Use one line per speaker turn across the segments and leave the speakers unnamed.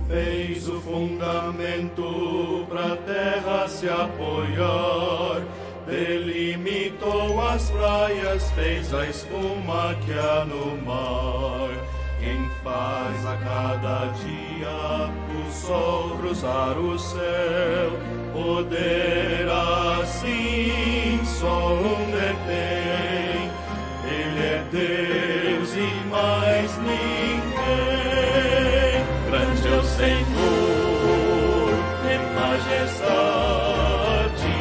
Fez o fundamento pra terra se apoiar, delimitou as praias, fez a espuma que há no mar. Quem faz a cada dia o sol cruzar o céu, poder assim só um detém. Ele é Deus e mais ninguém. Grande é o Senhor, em majestade,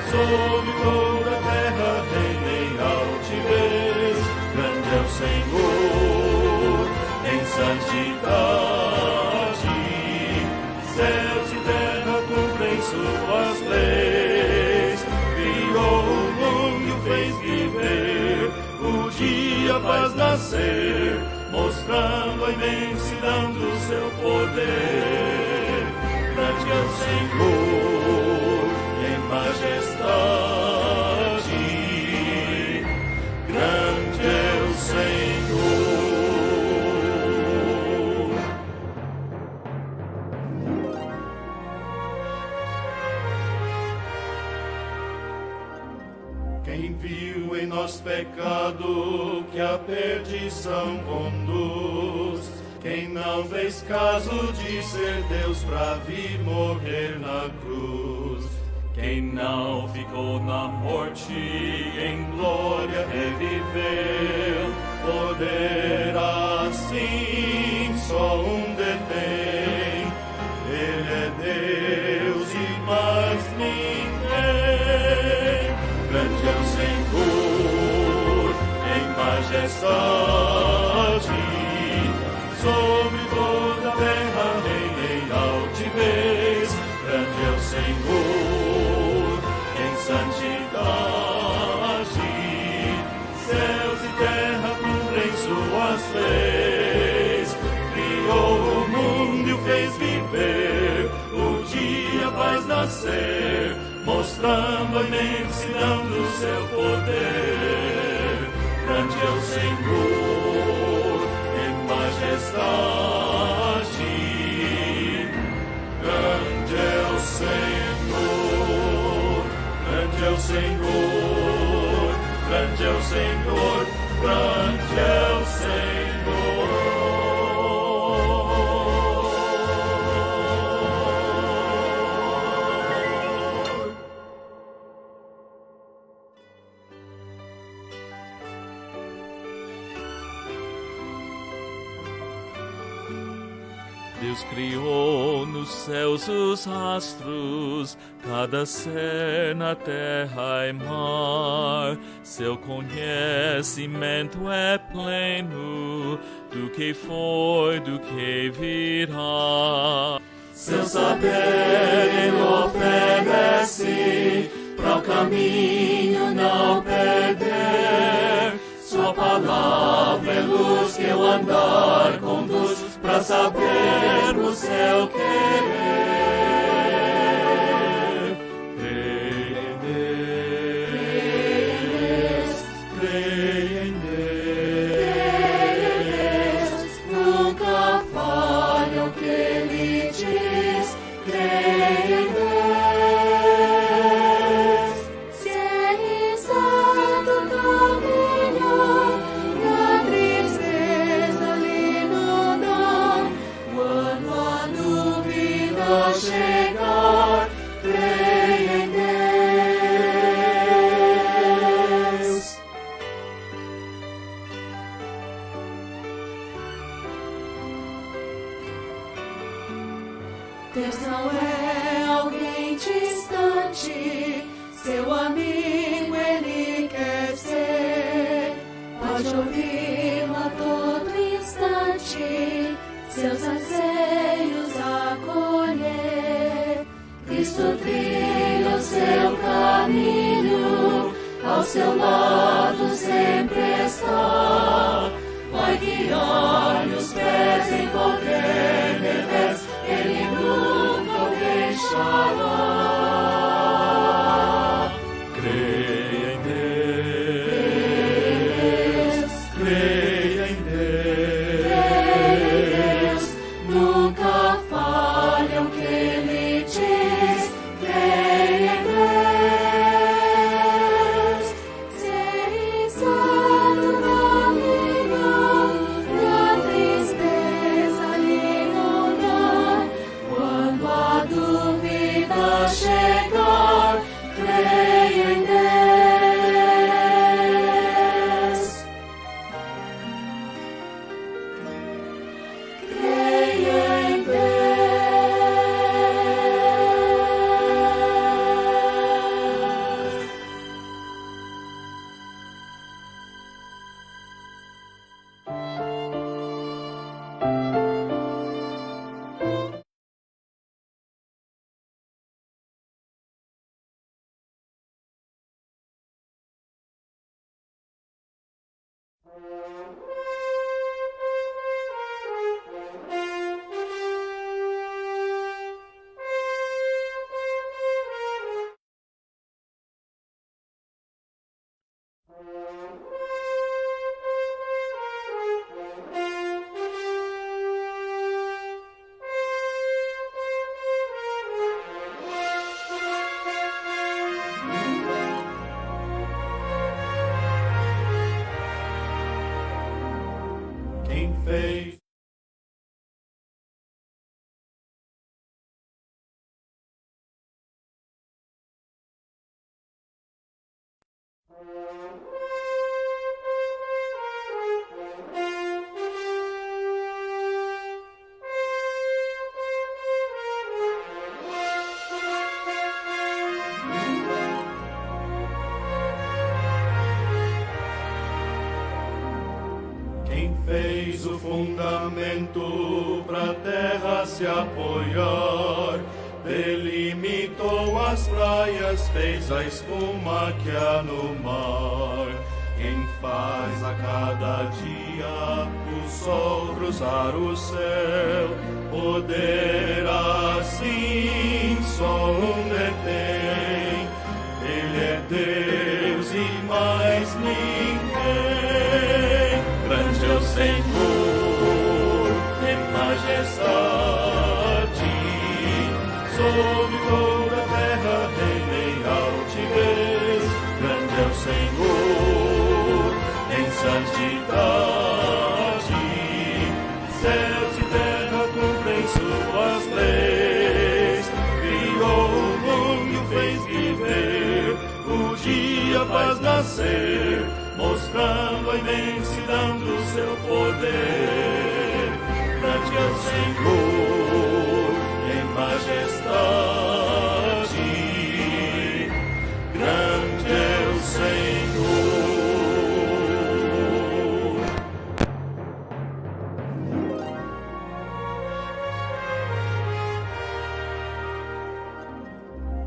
sobre toda a terra reina em altivez. Grande é o Senhor, em santidade, céus e terra cumprem suas leis. Criou o mundo e o fez viver, o dia faz nascer, mostrando a imensidão do seu poder. Grande é o Senhor, em majestade, grande é o Senhor. Quem viu em nós pecado que a perdição conduz, quem não fez caso de ser Deus pra vir morrer na cruz, quem não ficou na morte, em glória reviveu, poder assim só um detém. Ele é Deus e mais ninguém. Grande é o Senhor, em majestade, sobre toda a terra reina em altivez. Grande é o Senhor, em santidade, céus e terra cumprem suas leis. Criou o mundo e o fez viver, o dia faz nascer, mostrando a imensidão do seu poder. Grande é o Senhor, em majestade, grande é o Senhor, grande é o Senhor, grande é o Senhor, grande é o Senhor.
Deus criou nos céus os astros, cada ser na terra e mar. Seu conhecimento é pleno do que foi, do que virá.
Seu saber ele oferece, para o caminho não perder. Sua palavra é luz que o andar conduz, para saber o seu querer. Creia em Deus, creia em Deus, nunca falha o que Ele diz. Creia em Deus,
se é exato o caminho, na tristeza lhe não dá. Quando a dúvida chegar, creia em Deus. Deus não é alguém distante, seu amigo Ele quer ser. Pode ouvi-lo a todo instante, seus anseios acolher. Cristo trilha o seu caminho, ao seu lado sempre está.
Quem fez o fundamento pra terra se apoiar, delimitou as praias, fez a espuma que há no mar. Quem faz a cada dia o sol cruzar o céu, poder assim só um detém. Ele é Deus e mais ninguém. Grande é o Senhor, em majestade, sobre toda a terra reina em altivez. Grande é o Senhor, em santidade, céus e terra cumprem suas leis. Criou o mundo e o fez viver, o dia faz nascer, mostrando a imensidão do seu poder. Grande é o Senhor, em majestade, grande é o Senhor.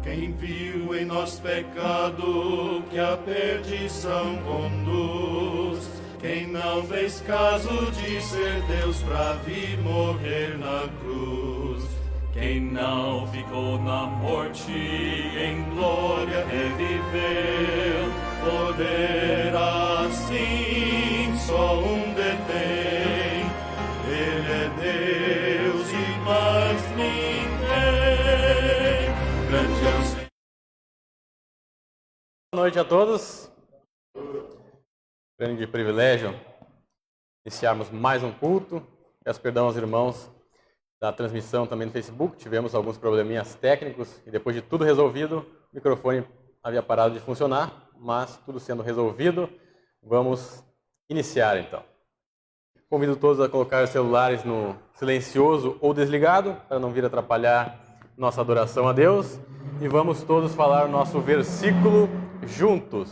Quem viu em nós pecado que a perdição conduz, quem não fez caso de ser Deus pra vir morrer na cruz, quem não ficou na morte, em glória reviveu, poder assim só um detém. Ele é Deus e mais ninguém. Grande é o Senhor.
Boa noite a todos. Grande privilégio iniciarmos mais um culto. Peço perdão aos irmãos da transmissão também no Facebook. Tivemos alguns probleminhas técnicos e depois de tudo resolvido, o microfone havia parado de funcionar, mas tudo sendo resolvido, vamos iniciar então. Convido todos a colocar os celulares no silencioso ou desligado, para não vir atrapalhar nossa adoração a Deus. E vamos todos falar o nosso versículo juntos.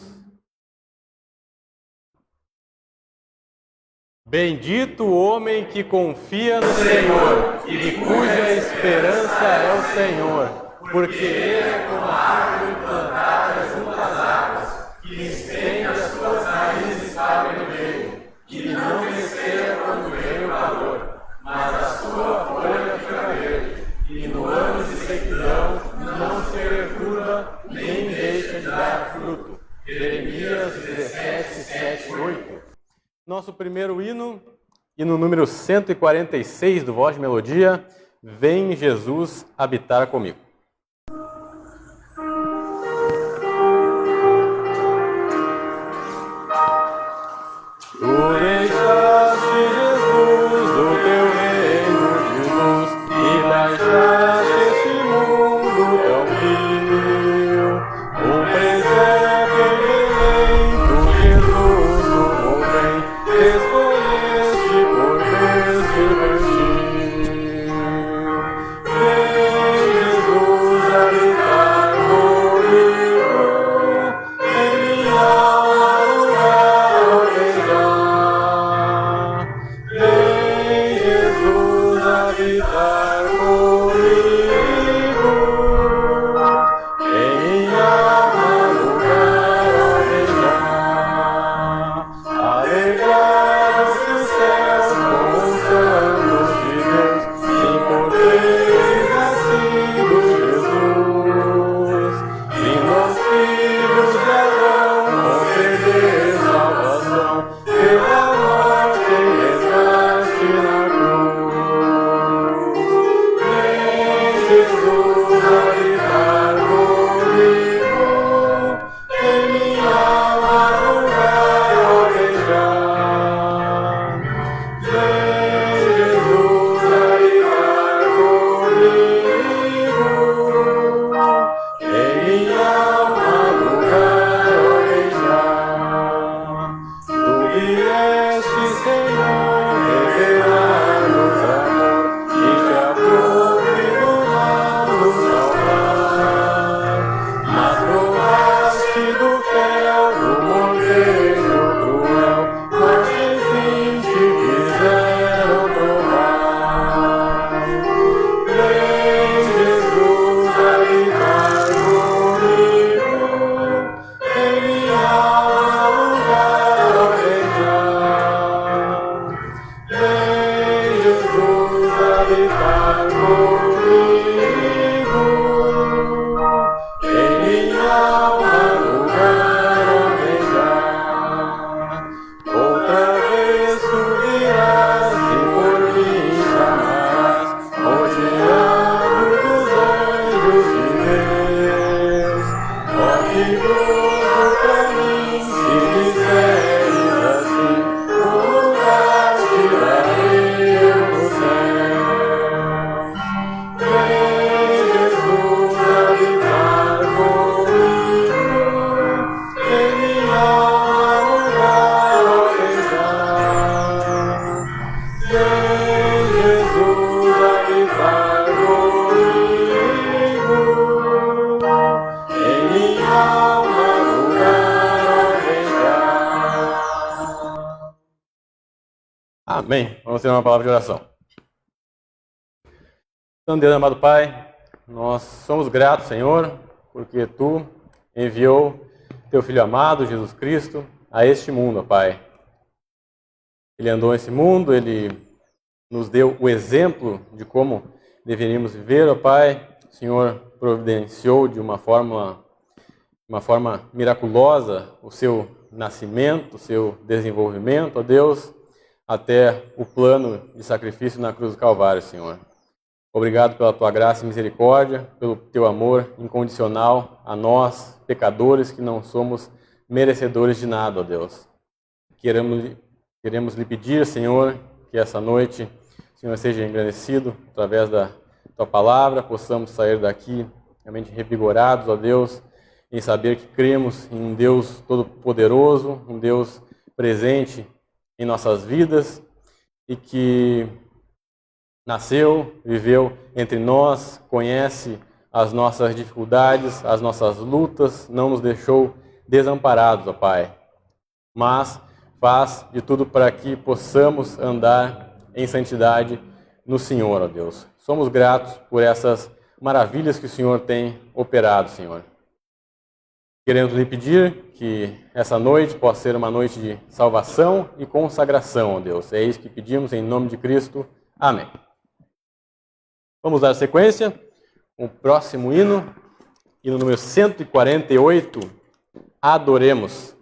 Bendito o homem que confia no Senhor e cuja esperança é o Senhor, porque Ele é como a árvore plantada junto às águas, que estende as suas raízes para o meio, que não receia quando vem o calor, mas a sua folha fica verde, e no ano de sequidão não se perturba, nem deixa de dar fruto. Jeremias 17, 7, 8. Nosso primeiro hino número 146 do Voz de Melodia, Vem Jesus habitar comigo. Tu deixaste, Jesus, o teu reino de luz e baixaste este mundo tão vil. Um presépio em Belém, tu, Jesus, o homem, escolheste por vez divertir. Vem, Jesus, habitar comigo, em minha alma lugar almejar. Amém. Vamos ter uma palavra de oração. Então, Deus amado Pai, nós somos gratos, Senhor, porque Tu enviou Teu Filho amado, Jesus Cristo, a este mundo, ó Pai. Ele andou nesse mundo, Ele nos deu o exemplo de como deveríamos viver, ó Pai. O Senhor providenciou de uma forma miraculosa o Seu nascimento, o Seu desenvolvimento, ó Deus, até o plano de sacrifício na cruz do Calvário, Senhor. Obrigado pela Tua graça e misericórdia, pelo Teu amor incondicional a nós, pecadores que não somos merecedores de nada, ó Deus. Queremos lhe pedir, Senhor, que essa noite o Senhor seja engrandecido através da Tua palavra, possamos sair daqui realmente revigorados, ó Deus, em saber que cremos em um Deus todo-poderoso, um Deus presente em nossas vidas e que nasceu, viveu entre nós, conhece as nossas dificuldades, as nossas lutas, não nos deixou desamparados, ó Pai, mas faz de tudo para que possamos andar em santidade no Senhor, ó Deus. Somos gratos por essas maravilhas que o Senhor tem operado, Senhor. Queremos lhe pedir que essa noite possa ser uma noite de salvação e consagração, ó Deus. É isso que pedimos em nome de Cristo. Amém. Vamos dar sequência. O próximo hino número 148, Adoremos.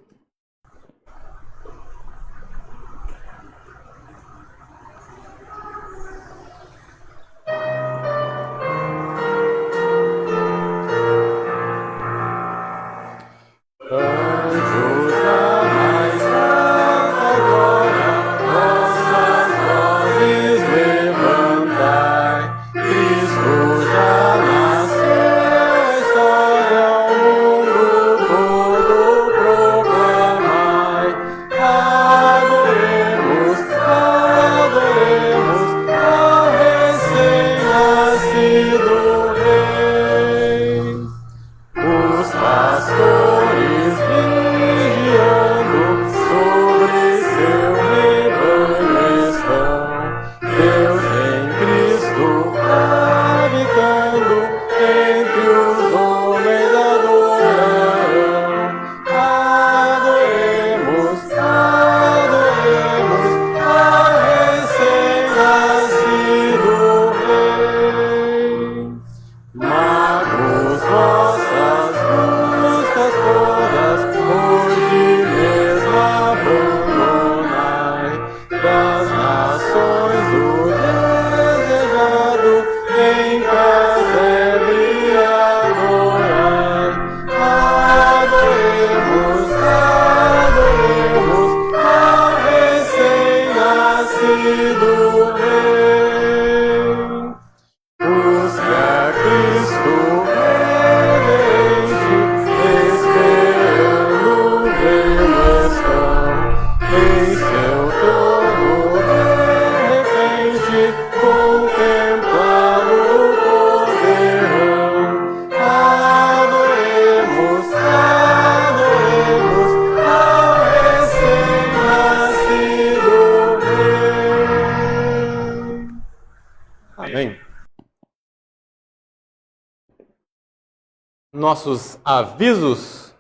Nossos avisos,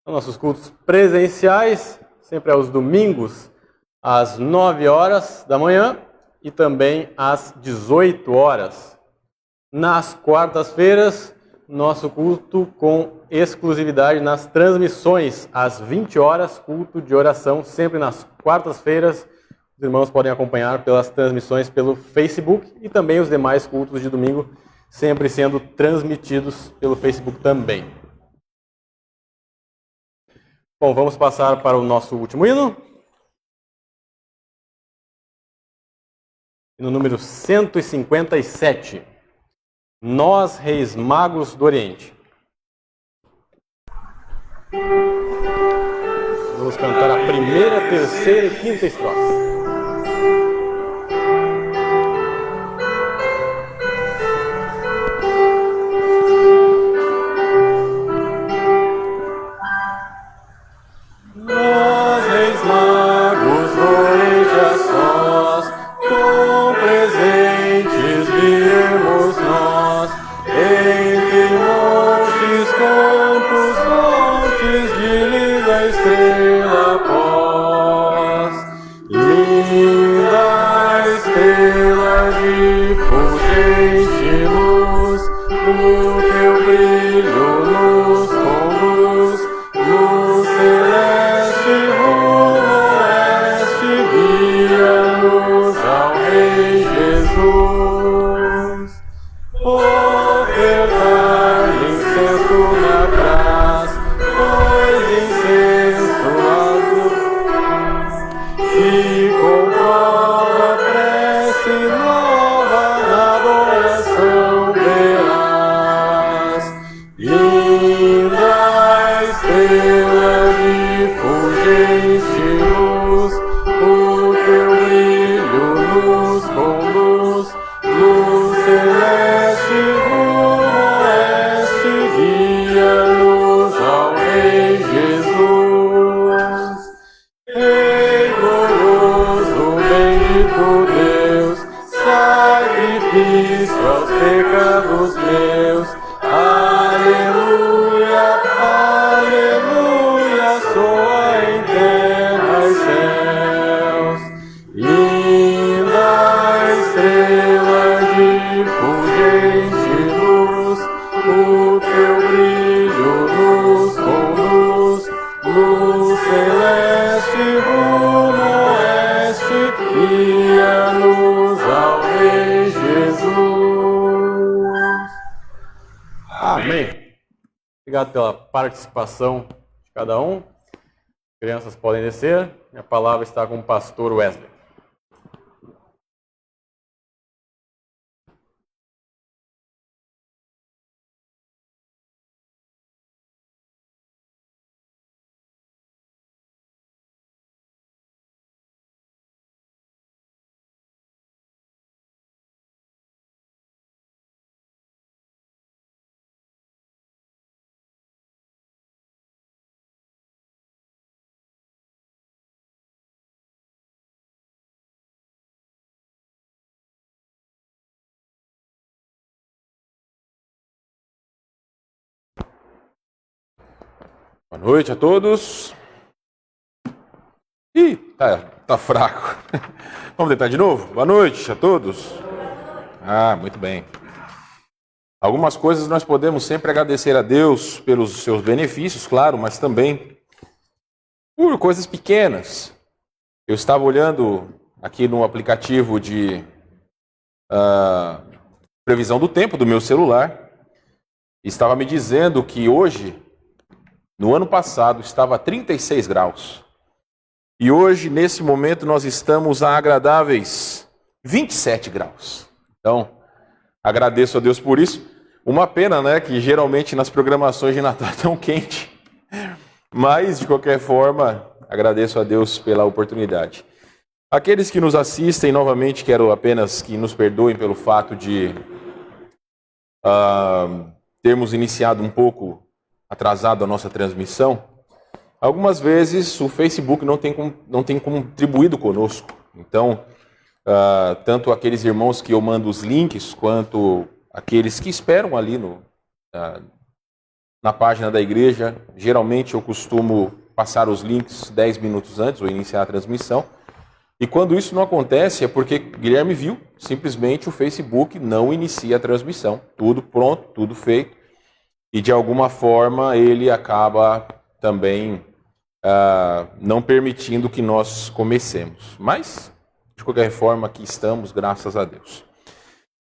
nossos cultos presenciais, sempre aos domingos, às 9 horas da manhã e também às 18 horas. Nas quartas-feiras, nosso culto com exclusividade nas transmissões, às 20 horas, culto de oração, sempre nas quartas-feiras. Os irmãos podem acompanhar pelas transmissões pelo Facebook e também os demais cultos de domingo, sempre sendo transmitidos pelo Facebook também. Bom, vamos passar para o nosso último hino. Hino número 157. Nós, Reis Magos do Oriente. Vamos cantar a primeira, terceira e quinta estrofe. Nós, Reis Magos do Oriente, bendito Deus, sacrifício aos pecados meus. Aleluia, aleluia, soa em terra e céus. Linda estrela de fulgente luz, o teu brilho nos conduz, luz celeste rumo oeste, guia-nos ao Rei Jesus. Amém. Obrigado pela participação de cada um. Crianças podem descer. A palavra está com o pastor Wesley.
Boa noite a todos. Ih, tá fraco. Vamos tentar de novo? Boa noite a todos. Muito bem. Algumas coisas nós podemos sempre agradecer a Deus pelos seus benefícios, claro, mas também por coisas pequenas. Eu estava olhando aqui no aplicativo de previsão do tempo do meu celular e estava me dizendo que hoje, no ano passado, estava a 36 graus. E hoje, nesse momento, nós estamos a agradáveis 27 graus. Então, agradeço a Deus por isso. Uma pena, né, que geralmente nas programações de Natal é tão quente. Mas, de qualquer forma, agradeço a Deus pela oportunidade. Aqueles que nos assistem, novamente, quero apenas que nos perdoem pelo fato de termos iniciado um pouco atrasado a nossa transmissão. Algumas vezes o Facebook não tem contribuído conosco. Então, tanto aqueles irmãos que eu mando os links, quanto aqueles que esperam ali na página da igreja, geralmente eu costumo passar os links 10 minutos antes ou iniciar a transmissão. E quando isso não acontece é porque Guilherme viu, simplesmente o Facebook não inicia a transmissão. Tudo pronto, tudo feito. E de alguma forma ele acaba também não permitindo que nós comecemos. Mas, de qualquer forma, aqui estamos, graças a Deus.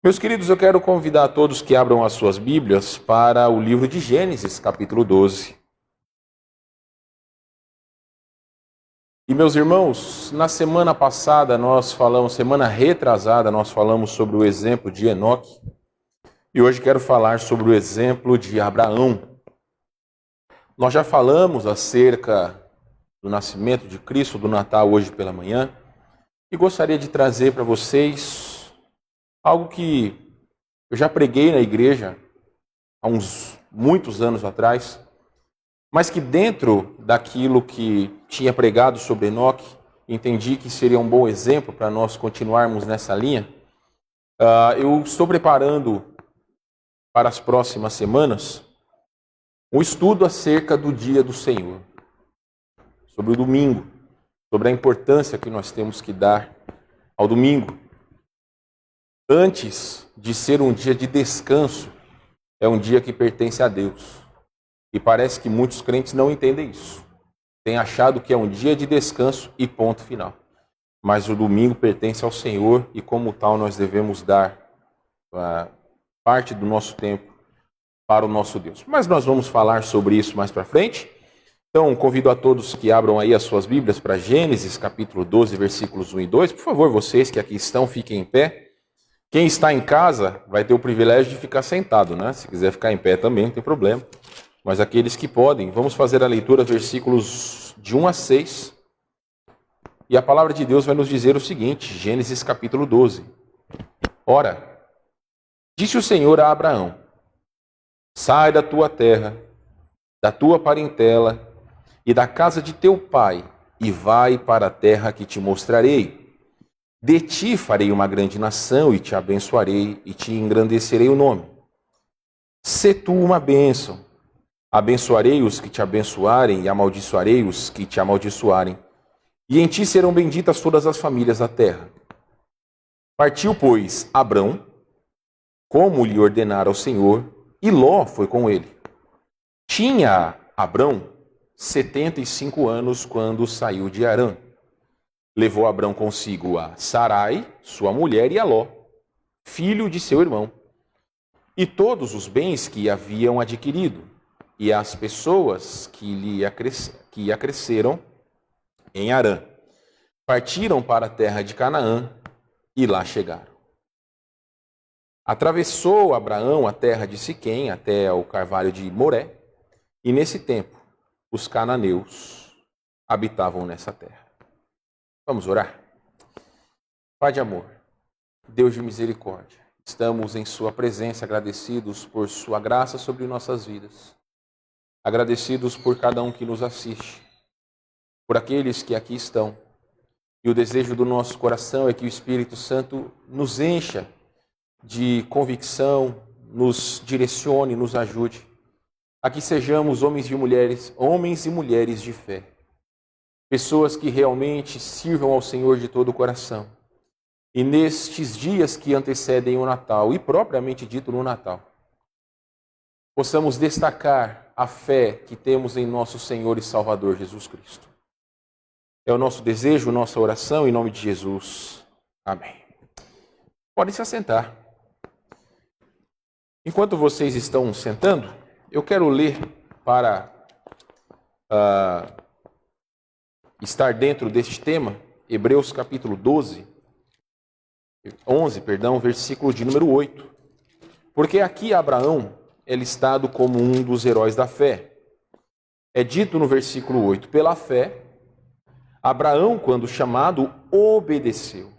Meus queridos, eu quero convidar a todos que abram as suas Bíblias para o livro de Gênesis, capítulo 12. E meus irmãos, na semana passada semana retrasada, nós falamos sobre o exemplo de Enoque. E hoje quero falar sobre o exemplo de Abraão. Nós já falamos acerca do nascimento de Cristo, do Natal, hoje pela manhã. E gostaria de trazer para vocês algo que eu já preguei na igreja há muitos anos atrás, mas que dentro daquilo que tinha pregado sobre Enoque, entendi que seria um bom exemplo para nós continuarmos nessa linha. Eu estou preparando para as próximas semanas um estudo acerca do dia do Senhor, sobre o domingo, sobre a importância que nós temos que dar ao domingo. Antes de ser um dia de descanso, é um dia que pertence a Deus. E parece que muitos crentes não entendem isso. Têm achado que é um dia de descanso e ponto final. Mas o domingo pertence ao Senhor e como tal nós devemos dar parte do nosso tempo para o nosso Deus. Mas nós vamos falar sobre isso mais para frente. Então, convido a todos que abram aí as suas Bíblias para Gênesis, capítulo 12, versículos 1 e 2. Por favor, vocês que aqui estão, fiquem em pé. Quem está em casa vai ter o privilégio de ficar sentado, né? Se quiser ficar em pé também, não tem problema. Mas aqueles que podem, vamos fazer a leitura, versículos de 1 a 6. E a palavra de Deus vai nos dizer o seguinte, Gênesis capítulo 12. Ora, disse o Senhor a Abraão: sai da tua terra, da tua parentela e da casa de teu pai, e vai para a terra que te mostrarei. De ti farei uma grande nação e te abençoarei e te engrandecerei o nome. Sê tu uma bênção. Abençoarei os que te abençoarem e amaldiçoarei os que te amaldiçoarem. E em ti serão benditas todas as famílias da terra. Partiu, pois, Abrão, como lhe ordenara o Senhor, e Ló foi com ele. Tinha Abrão 75 anos quando saiu de Harã. Levou Abrão consigo a Sarai, sua mulher, e a Ló, filho de seu irmão, e todos os bens que haviam adquirido, e as pessoas que acresceram em Harã. Partiram para a terra de Canaã e lá chegaram. Atravessou Abraão a terra de Siquém até o carvalho de Moré, e nesse tempo os cananeus habitavam nessa terra. Vamos orar? Pai de amor, Deus de misericórdia, estamos em sua presença agradecidos por sua graça sobre nossas vidas. Agradecidos por cada um que nos assiste, por aqueles que aqui estão. E o desejo do nosso coração é que o Espírito Santo nos encha de convicção, nos direcione, nos ajude, a que sejamos homens e mulheres de fé. Pessoas que realmente sirvam ao Senhor de todo o coração. E nestes dias que antecedem o Natal, e propriamente dito no Natal, possamos destacar a fé que temos em nosso Senhor e Salvador Jesus Cristo. É o nosso desejo, nossa oração, em nome de Jesus. Amém. Podem se assentar. Enquanto vocês estão sentando, eu quero ler para estar dentro deste tema, Hebreus capítulo 11, versículo de número 8. Porque aqui Abraão é listado como um dos heróis da fé. É dito no versículo 8, pela fé, Abraão, quando chamado, obedeceu,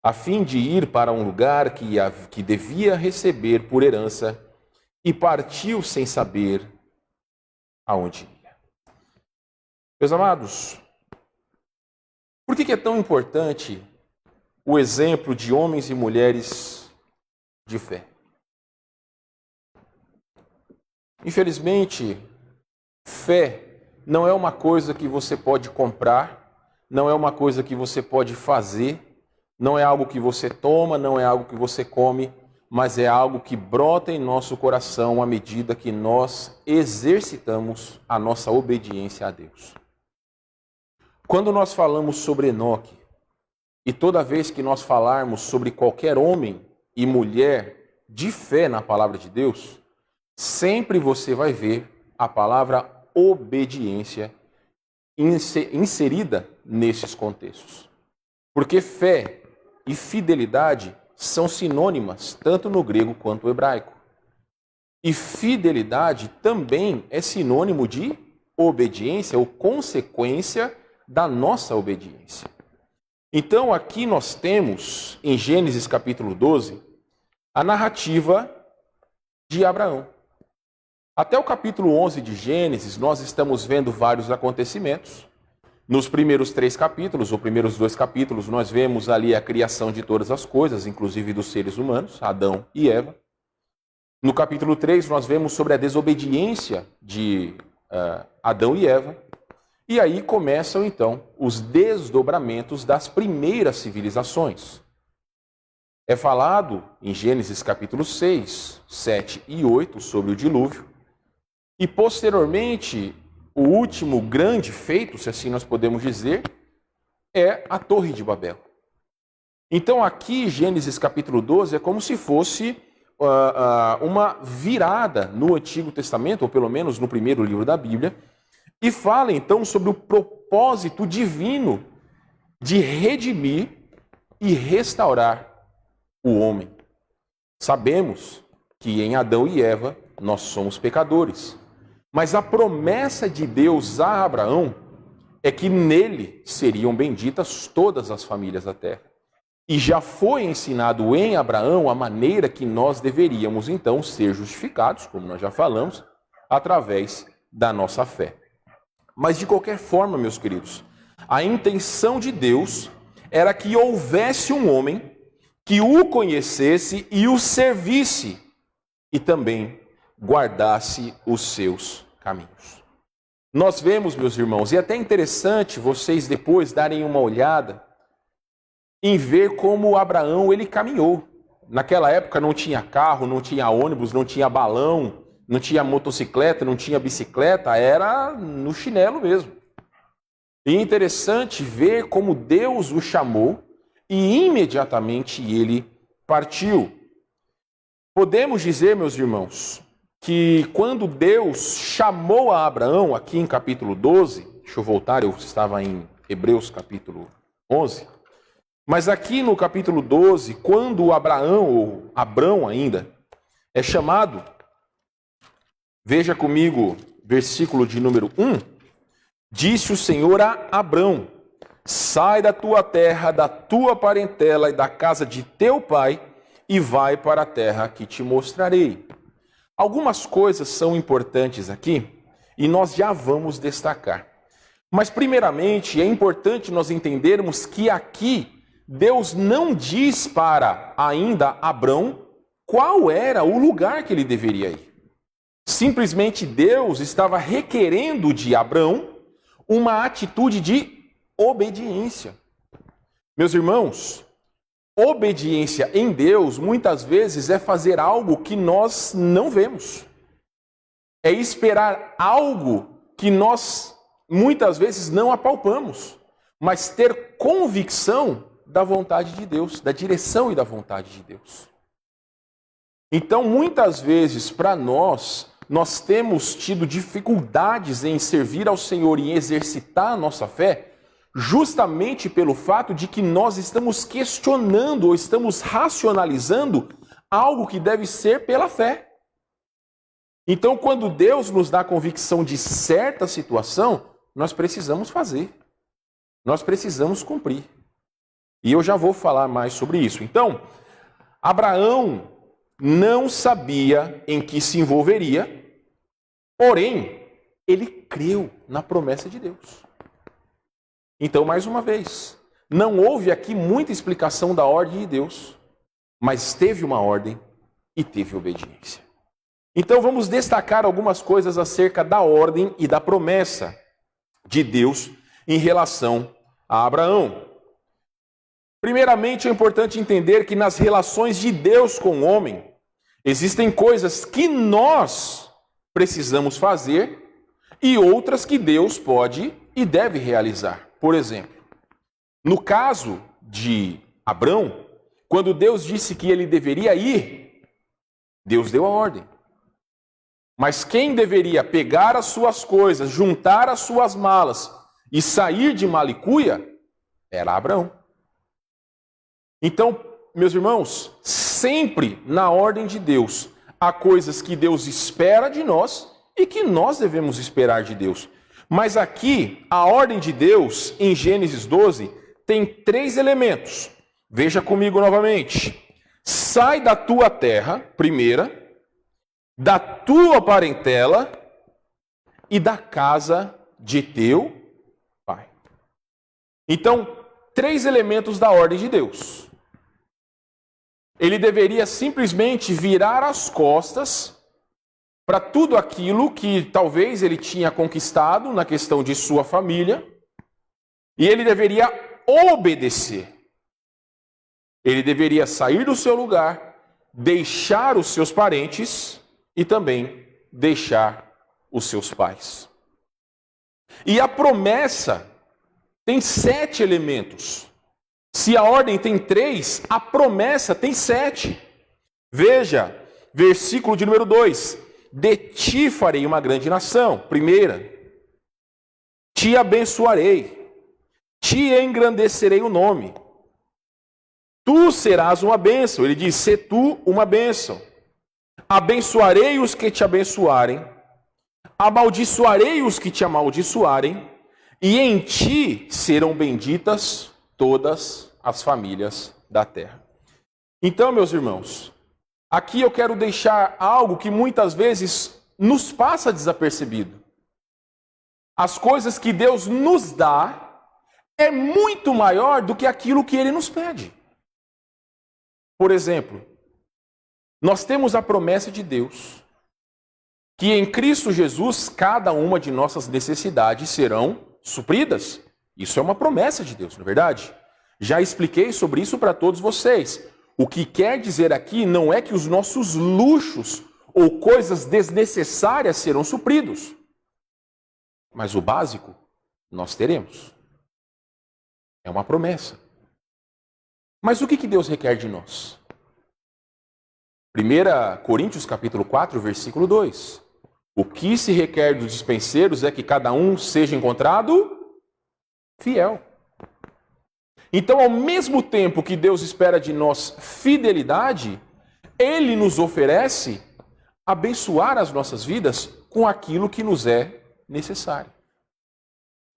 a fim de ir para um lugar que devia receber por herança, e partiu sem saber aonde ia. Meus amados, por que é tão importante o exemplo de homens e mulheres de fé? Infelizmente, fé não é uma coisa que você pode comprar, não é uma coisa que você pode fazer, não é algo que você toma, não é algo que você come, mas é algo que brota em nosso coração à medida que nós exercitamos a nossa obediência a Deus. Quando nós falamos sobre Enoque, e toda vez que nós falarmos sobre qualquer homem e mulher de fé na palavra de Deus, sempre você vai ver a palavra obediência inserida nesses contextos. Porque fé e fidelidade são sinônimas, tanto no grego quanto no hebraico. E fidelidade também é sinônimo de obediência ou consequência da nossa obediência. Então aqui nós temos, em Gênesis capítulo 12, a narrativa de Abraão. Até o capítulo 11 de Gênesis, nós estamos vendo vários acontecimentos. Nos primeiros 3 capítulos, ou primeiros 2 capítulos, nós vemos ali a criação de todas as coisas, inclusive dos seres humanos, Adão e Eva. No capítulo 3, nós vemos sobre a desobediência de Adão e Eva. E aí começam, então, os desdobramentos das primeiras civilizações. É falado em Gênesis capítulo 6, 7 e 8 sobre o dilúvio. E posteriormente, o último grande feito, se assim nós podemos dizer, é a Torre de Babel. Então aqui, Gênesis capítulo 12, é como se fosse uma virada no Antigo Testamento, ou pelo menos no primeiro livro da Bíblia, e fala então sobre o propósito divino de redimir e restaurar o homem. Sabemos que em Adão e Eva nós somos pecadores. Mas a promessa de Deus a Abraão é que nele seriam benditas todas as famílias da terra. E já foi ensinado em Abraão a maneira que nós deveríamos então ser justificados, como nós já falamos, através da nossa fé. Mas de qualquer forma, meus queridos, a intenção de Deus era que houvesse um homem que o conhecesse e o servisse, e também guardasse os seus caminhos. Nós vemos, meus irmãos, e é até interessante vocês depois darem uma olhada em ver como Abraão ele caminhou. Naquela época não tinha carro, não tinha ônibus, não tinha balão, não tinha motocicleta, não tinha bicicleta, era no chinelo mesmo. E é interessante ver como Deus o chamou e imediatamente ele partiu. Podemos dizer, meus irmãos, que quando Deus chamou a Abraão, aqui em capítulo 12, deixa eu voltar, eu estava em Hebreus capítulo 11, mas aqui no capítulo 12, quando Abraão, ou Abrão ainda, é chamado, veja comigo, versículo de número 1, disse o Senhor a Abrão, sai da tua terra, da tua parentela e da casa de teu pai, e vai para a terra que te mostrarei. Algumas coisas são importantes aqui, e nós já vamos destacar. Mas primeiramente, é importante nós entendermos que aqui, Deus não diz para ainda Abrão qual era o lugar que ele deveria ir. Simplesmente Deus estava requerendo de Abrão uma atitude de obediência. Meus irmãos, obediência em Deus muitas vezes é fazer algo que nós não vemos. É esperar algo que nós muitas vezes não apalpamos, mas ter convicção da vontade de Deus, da direção e da vontade de Deus. Então, muitas vezes, para nós temos tido dificuldades em servir ao Senhor e em exercitar a nossa fé, justamente pelo fato de que nós estamos questionando ou estamos racionalizando algo que deve ser pela fé. Então, quando Deus nos dá a convicção de certa situação, nós precisamos fazer. Nós precisamos cumprir. E eu já vou falar mais sobre isso. Então, Abraão não sabia em que se envolveria, porém, ele creu na promessa de Deus. Então, mais uma vez, não houve aqui muita explicação da ordem de Deus, mas teve uma ordem e teve obediência. Então, vamos destacar algumas coisas acerca da ordem e da promessa de Deus em relação a Abraão. Primeiramente, é importante entender que nas relações de Deus com o homem, existem coisas que nós precisamos fazer e outras que Deus pode e deve realizar. Por exemplo, no caso de Abrão, quando Deus disse que ele deveria ir, Deus deu a ordem. Mas quem deveria pegar as suas coisas, juntar as suas malas e sair de Malicuia era Abrão. Então, meus irmãos, sempre na ordem de Deus, há coisas que Deus espera de nós e que nós devemos esperar de Deus. Mas aqui, a ordem de Deus, em Gênesis 12, tem 3 elementos. Veja comigo novamente. Sai da tua terra, primeira, da tua parentela e da casa de teu pai. Então, 3 elementos da ordem de Deus. Ele deveria simplesmente virar as costas para tudo aquilo que talvez ele tinha conquistado na questão de sua família, e ele deveria obedecer. Ele deveria sair do seu lugar, deixar os seus parentes e também deixar os seus pais. E a promessa tem 7 elementos. Se a ordem tem 3, a promessa tem 7. Veja, versículo de número 2. De ti farei uma grande nação. Primeira, te abençoarei, te engrandecerei o nome. Tu serás uma bênção. Ele diz, sê tu uma bênção. Abençoarei os que te abençoarem, amaldiçoarei os que te amaldiçoarem, e em ti serão benditas todas as famílias da terra. Então, meus irmãos, aqui eu quero deixar algo que muitas vezes nos passa desapercebido. As coisas que Deus nos dá é muito maior do que aquilo que Ele nos pede. Por exemplo, nós temos a promessa de Deus que em Cristo Jesus cada uma de nossas necessidades serão supridas. Isso é uma promessa de Deus, não é verdade? Já expliquei sobre isso para todos vocês. O que quer dizer aqui não é que os nossos luxos ou coisas desnecessárias serão supridos. Mas o básico nós teremos. É uma promessa. Mas o que Deus requer de nós? 1 Coríntios capítulo 4, versículo 2. O que se requer dos dispenseiros é que cada um seja encontrado fiel. Então, ao mesmo tempo que Deus espera de nós fidelidade, Ele nos oferece abençoar as nossas vidas com aquilo que nos é necessário.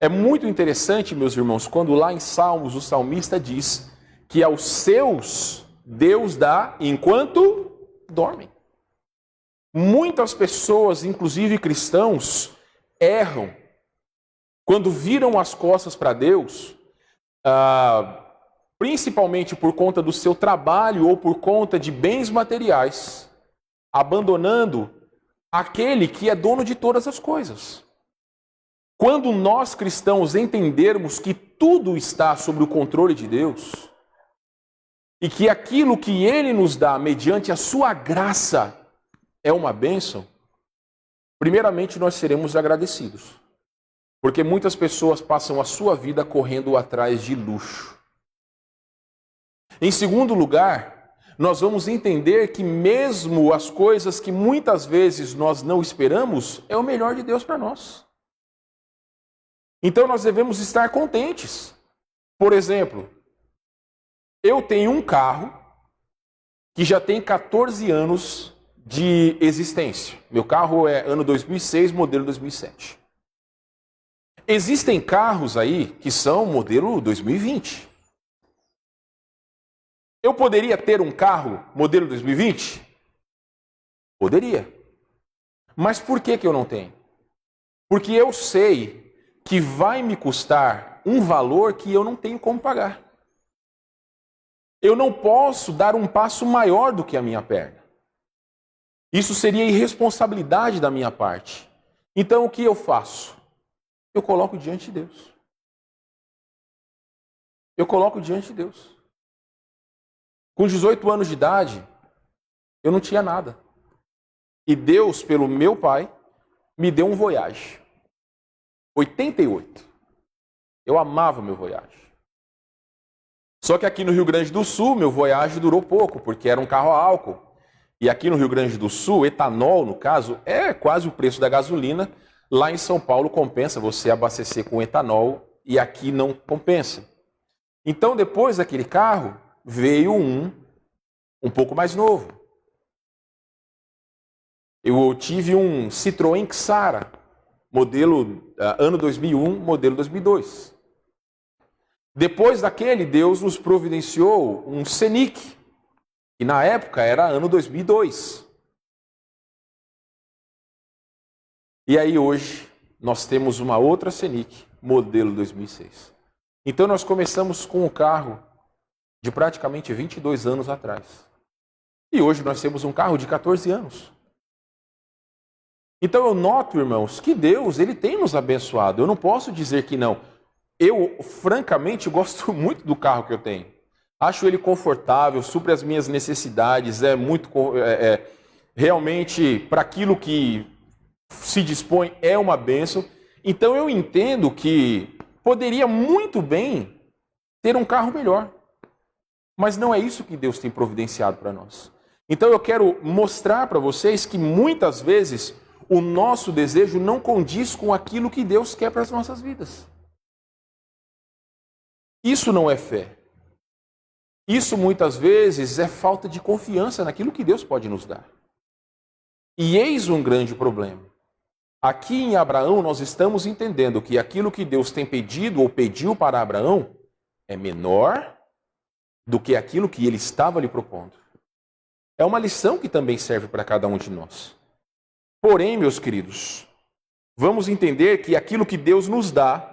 É muito interessante, meus irmãos, quando lá em Salmos o salmista diz que aos seus Deus dá enquanto dormem. Muitas pessoas, inclusive cristãos, erram quando viram as costas para Deus, principalmente por conta do seu trabalho ou por conta de bens materiais, abandonando aquele que é dono de todas as coisas. Quando nós cristãos entendermos que tudo está sob o controle de Deus e que aquilo que Ele nos dá mediante a sua graça é uma bênção, primeiramente nós seremos agradecidos. Porque muitas pessoas passam a sua vida correndo atrás de luxo. Em segundo lugar, nós vamos entender que mesmo as coisas que muitas vezes nós não esperamos, é o melhor de Deus para nós. Então nós devemos estar contentes. Por exemplo, eu tenho um carro que já tem 14 anos de existência. Meu carro é ano 2006, modelo 2007. Existem carros aí que são modelo 2020. Eu poderia ter um carro modelo 2020? Poderia. Mas por que eu não tenho? Porque eu sei que vai me custar um valor que eu não tenho como pagar. Eu não posso dar um passo maior do que a minha perna. Isso seria irresponsabilidade da minha parte. Então o que eu faço? Eu coloco diante de Deus. Eu coloco diante de Deus. Com 18 anos de idade, eu não tinha nada. E Deus, pelo meu pai, me deu um Voyage. 88. Eu amava meu Voyage. Só que aqui no Rio Grande do Sul, meu Voyage durou pouco, porque era um carro a álcool. E aqui no Rio Grande do Sul, etanol, no caso, é quase o preço da gasolina. Lá em São Paulo compensa você abastecer com etanol e aqui não compensa. Então, depois daquele carro, veio um pouco mais novo. Eu tive um Citroën Xara, modelo ano 2001, modelo 2002. Depois daquele, Deus nos providenciou um Scenic, que na época era ano 2002. E aí hoje nós temos uma outra Scenic, modelo 2006. Então nós começamos com um carro de praticamente 22 anos atrás. E hoje nós temos um carro de 14 anos. Então eu noto, irmãos, que Deus, Ele tem nos abençoado. Eu não posso dizer que não. Eu, francamente, gosto muito do carro que eu tenho. Acho ele confortável, supre as minhas necessidades, realmente, para aquilo que se dispõe, é uma bênção. Então eu entendo que poderia muito bem ter um carro melhor. Mas não é isso que Deus tem providenciado para nós. Então eu quero mostrar para vocês que muitas vezes o nosso desejo não condiz com aquilo que Deus quer para as nossas vidas. Isso não é fé. Isso muitas vezes é falta de confiança naquilo que Deus pode nos dar. E eis um grande problema. Aqui em Abraão nós estamos entendendo que aquilo que Deus tem pedido ou pediu para Abraão é menor do que aquilo que ele estava lhe propondo. É uma lição que também serve para cada um de nós. Porém, meus queridos, vamos entender que aquilo que Deus nos dá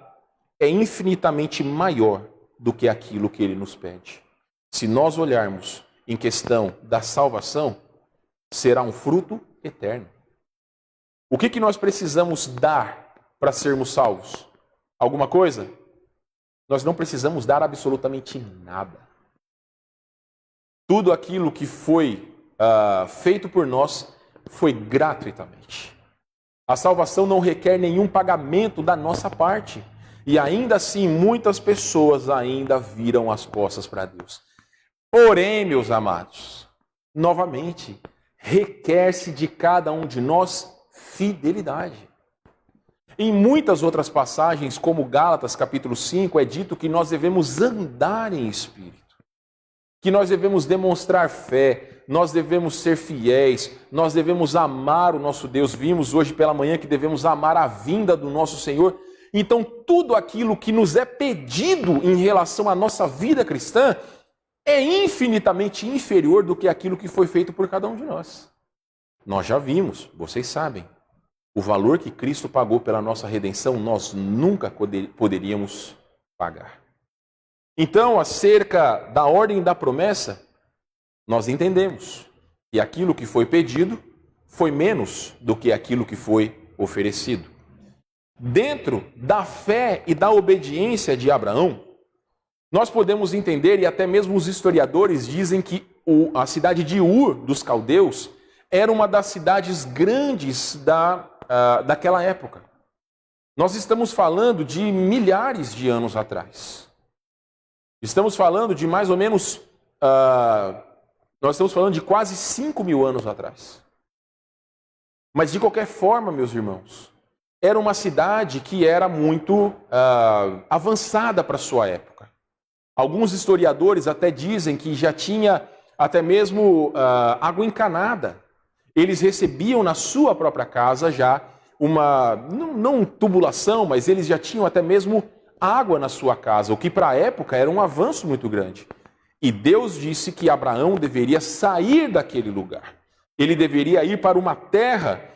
é infinitamente maior do que aquilo que ele nos pede. Se nós olharmos em questão da salvação, será um fruto eterno. O que nós precisamos dar para sermos salvos? Alguma coisa? Nós não precisamos dar absolutamente nada. Tudo aquilo que foi feito por nós foi gratuitamente. A salvação não requer nenhum pagamento da nossa parte. E ainda assim, muitas pessoas ainda viram as costas para Deus. Porém, meus amados, novamente, requer-se de cada um de nós fidelidade. Em muitas outras passagens, como Gálatas capítulo 5, é dito que nós devemos andar em espírito, que nós devemos demonstrar fé, nós devemos ser fiéis, nós devemos amar o nosso Deus. Vimos hoje pela manhã que devemos amar a vinda do nosso Senhor. Então, tudo aquilo que nos é pedido em relação à nossa vida cristã é infinitamente inferior do que aquilo que foi feito por cada um de nós. Nós já vimos, vocês sabem, o valor que Cristo pagou pela nossa redenção, nós nunca poderíamos pagar. Então, acerca da ordem da promessa, nós entendemos que aquilo que foi pedido foi menos do que aquilo que foi oferecido. Dentro da fé e da obediência de Abraão, nós podemos entender, e até mesmo os historiadores dizem que a cidade de Ur dos caldeus era uma das cidades grandes daquela época. Nós estamos falando de milhares de anos atrás. Estamos falando de mais ou menos, nós estamos falando de quase 5.000 anos atrás. Mas de qualquer forma, meus irmãos, era uma cidade que era muito avançada para a sua época. Alguns historiadores até dizem que já tinha até mesmo água encanada. Eles recebiam na sua própria casa já uma, não tubulação, mas eles já tinham até mesmo água na sua casa, o que para a época era um avanço muito grande. E Deus disse que Abraão deveria sair daquele lugar. Ele deveria ir para uma terra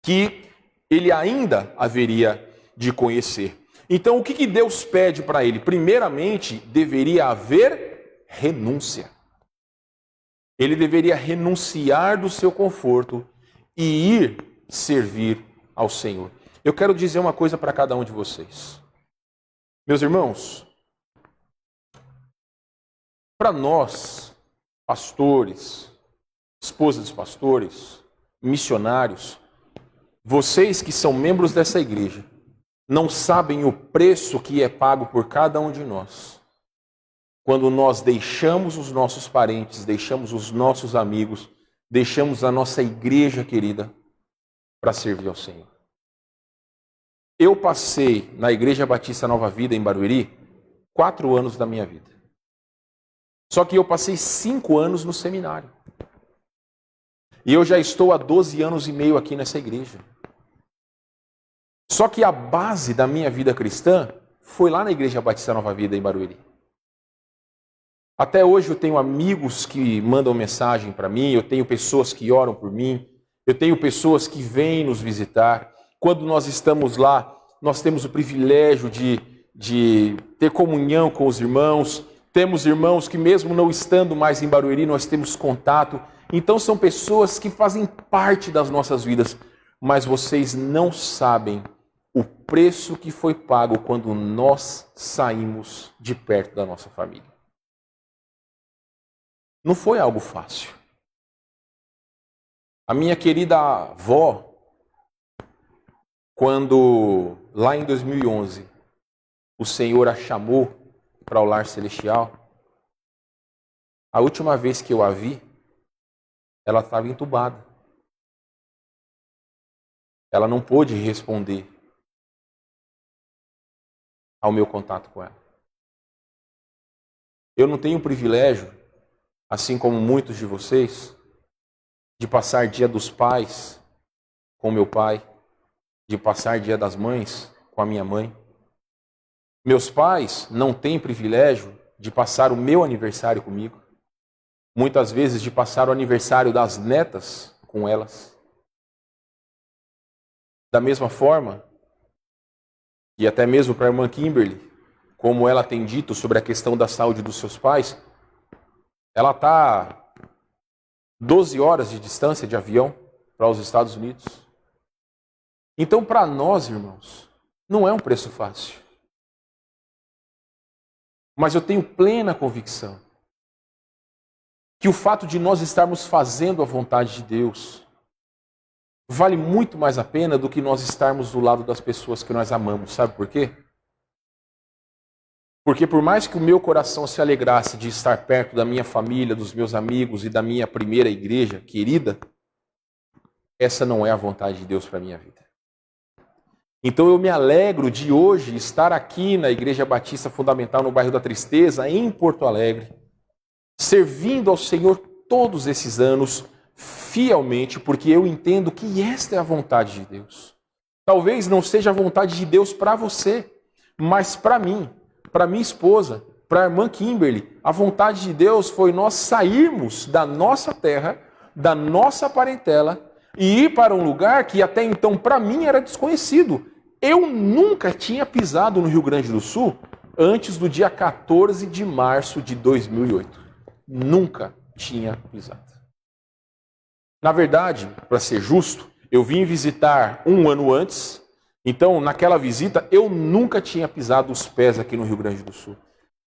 que ele ainda haveria de conhecer. Então, o que Deus pede para ele? Primeiramente, deveria haver renúncia. Ele deveria renunciar do seu conforto e ir servir ao Senhor. Eu quero dizer uma coisa para cada um de vocês. Meus irmãos, para nós, pastores, esposas dos pastores, missionários, vocês que são membros dessa igreja, não sabem o preço que é pago por cada um de nós. Quando nós deixamos os nossos parentes, deixamos os nossos amigos, deixamos a nossa igreja querida para servir ao Senhor. Eu passei na Igreja Batista Nova Vida em Barueri 4 anos da minha vida. Só que eu passei 5 anos no seminário. E eu já estou há 12 anos e meio aqui nessa igreja. Só que a base da minha vida cristã foi lá na Igreja Batista Nova Vida em Barueri. Até hoje eu tenho amigos que mandam mensagem para mim, eu tenho pessoas que oram por mim, eu tenho pessoas que vêm nos visitar. Quando nós estamos lá, nós temos o privilégio de ter comunhão com os irmãos. Temos irmãos que mesmo não estando mais em Barueri, nós temos contato. Então são pessoas que fazem parte das nossas vidas. Mas vocês não sabem o preço que foi pago quando nós saímos de perto da nossa família. Não foi algo fácil. A minha querida avó, quando lá em 2011 o Senhor a chamou para o lar celestial, a última vez que eu a vi, ela estava entubada. Ela não pôde responder ao meu contato com ela. Eu não tenho o privilégio, assim como muitos de vocês, de passar Dia dos Pais com meu pai, de passar Dia das Mães com a minha mãe. Meus pais não têm privilégio de passar o meu aniversário comigo. Muitas vezes de passar o aniversário das netas com elas. Da mesma forma, e até mesmo para a irmã Kimberly, como ela tem dito sobre a questão da saúde dos seus pais, ela está 12 horas de distância de avião para os Estados Unidos. Então, para nós, irmãos, não é um preço fácil. Mas eu tenho plena convicção que o fato de nós estarmos fazendo a vontade de Deus vale muito mais a pena do que nós estarmos do lado das pessoas que nós amamos. Sabe por quê? Porque por mais que o meu coração se alegrasse de estar perto da minha família, dos meus amigos e da minha primeira igreja querida, essa não é a vontade de Deus para a minha vida. Então eu me alegro de hoje estar aqui na Igreja Batista Fundamental no bairro da Tristeza, em Porto Alegre, servindo ao Senhor todos esses anos fielmente, porque eu entendo que esta é a vontade de Deus. Talvez não seja a vontade de Deus para você, mas para mim, para minha esposa, para a irmã Kimberly, a vontade de Deus foi nós sairmos da nossa terra, da nossa parentela, e ir para um lugar que até então para mim era desconhecido. Eu nunca tinha pisado no Rio Grande do Sul antes do dia 14 de março de 2008. Nunca tinha pisado. Na verdade, para ser justo, eu vim visitar um ano antes, então naquela visita eu nunca tinha pisado os pés aqui no Rio Grande do Sul.